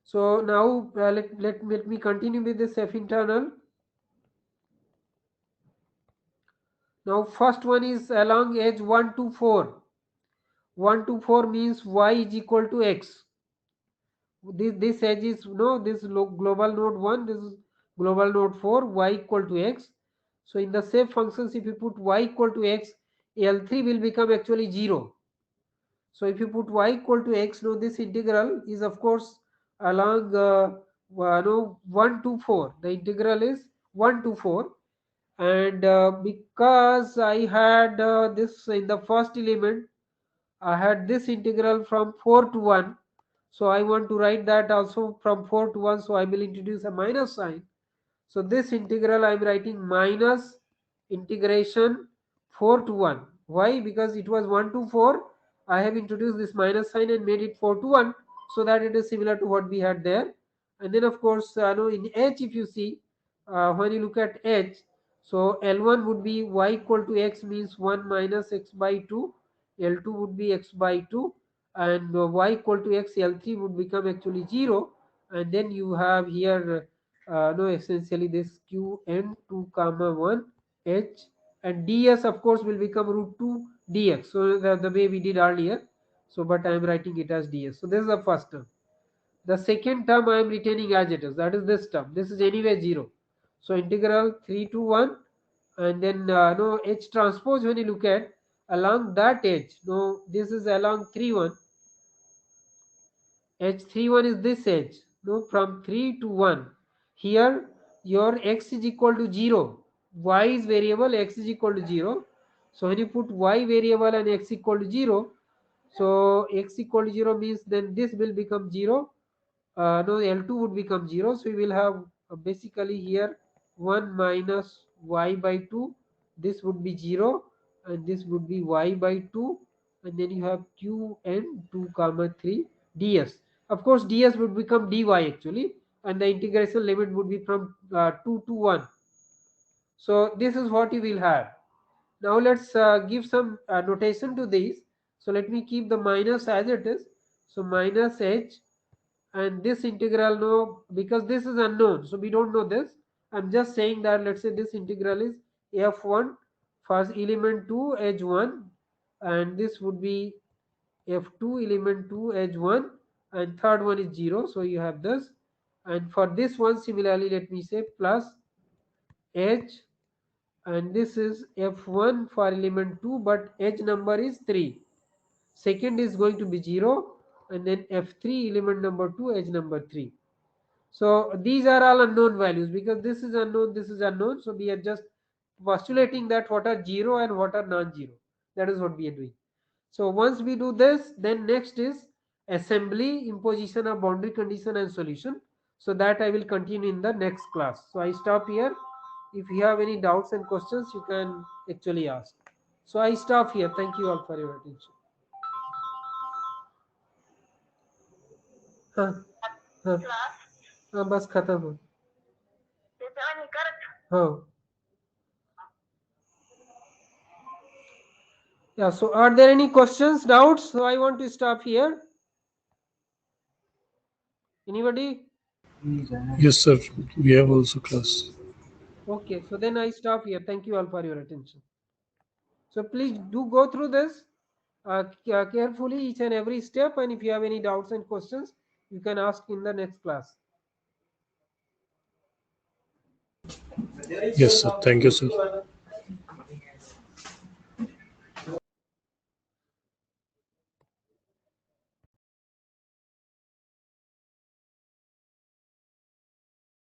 [SPEAKER 1] so now let me continue with this f internal. Now first one is along edge 1 to 4. 1 to 4 means y is equal to x. This edge is this global node 1, this is global node 4, y equal to x. So in the shape functions if you put y equal to x, L3 will become actually 0. So if you put y equal to x, now this integral is of course along 1 to 4. The integral is 1 to 4, and because I had this in the first element, I had this integral from 4 to 1. So I want to write that also from 4 to 1. So I will introduce a minus sign. So this integral I am writing minus integration 4 to 1. Why? Because it was 1 to 4. I have introduced this minus sign and made it 4 to 1, so that it is similar to what we had there. And then of course no, in H if you see, when you look at H, so L1 would be y equal to x means 1 minus x by 2. L2 would be x by 2, and y equal to x, L3 would become actually 0. And then you have here no essentially this Qn 2 comma 1 H, and ds of course will become root 2 dx, so the way we did earlier. So but I am writing it as ds. So this is the first term. The second term I am retaining as it is, that is this term. This is anyway 0. So integral 3 to 1, and then no H transpose, when you look at along that edge, no this is along 3 1. H31 is this edge, no, from 3 to 1. Here your x is equal to 0, y is variable, x is equal to 0. So when you put y variable and x equal to 0, so x equal to 0 means then this will become 0. No, L2 would become 0. So we will have basically here 1 minus y by 2. This would be 0, and this would be y by 2, and then you have Qn 2 comma 3 ds. Of course, ds would become dy actually, and the integration limit would be from 2 to 1. So this is what you will have. Now let's give some notation to these. So let me keep the minus as it is. So minus h, and this integral, no, because this is unknown, so we don't know this. I'm just saying that let's say this integral is f1 for element 2 edge 1, and this would be f2 element 2 edge 1, and third one is 0. So you have this, and for this one similarly let me say plus h, and this is f1 for element 2 but edge number is 3. Second is going to be 0, and then f3 element number 2 edge number 3. So these are all unknown values, because this is unknown, this is unknown. So we are just postulating that what are 0 and what are non-zero. That is what we are doing. So once we do this, then next is assembly, imposition of boundary condition and solution. So that I will continue in the next class. So I stop here. If you have any doubts and questions, you can actually ask. So I stop here. Thank you all for your attention. हाँ हाँ हाँ बस खत्म हो हाँ yeah. So are there any questions, doubts? So I want to stop here. Anybody?
[SPEAKER 3] Yes, sir. We have also class.
[SPEAKER 1] Okay, so then I stop here. Thank you all for your attention. So please do go through this carefully, each and every step, and if you have any doubts and questions, you can ask in the next class.
[SPEAKER 3] Yes, sir. Thank you, sir.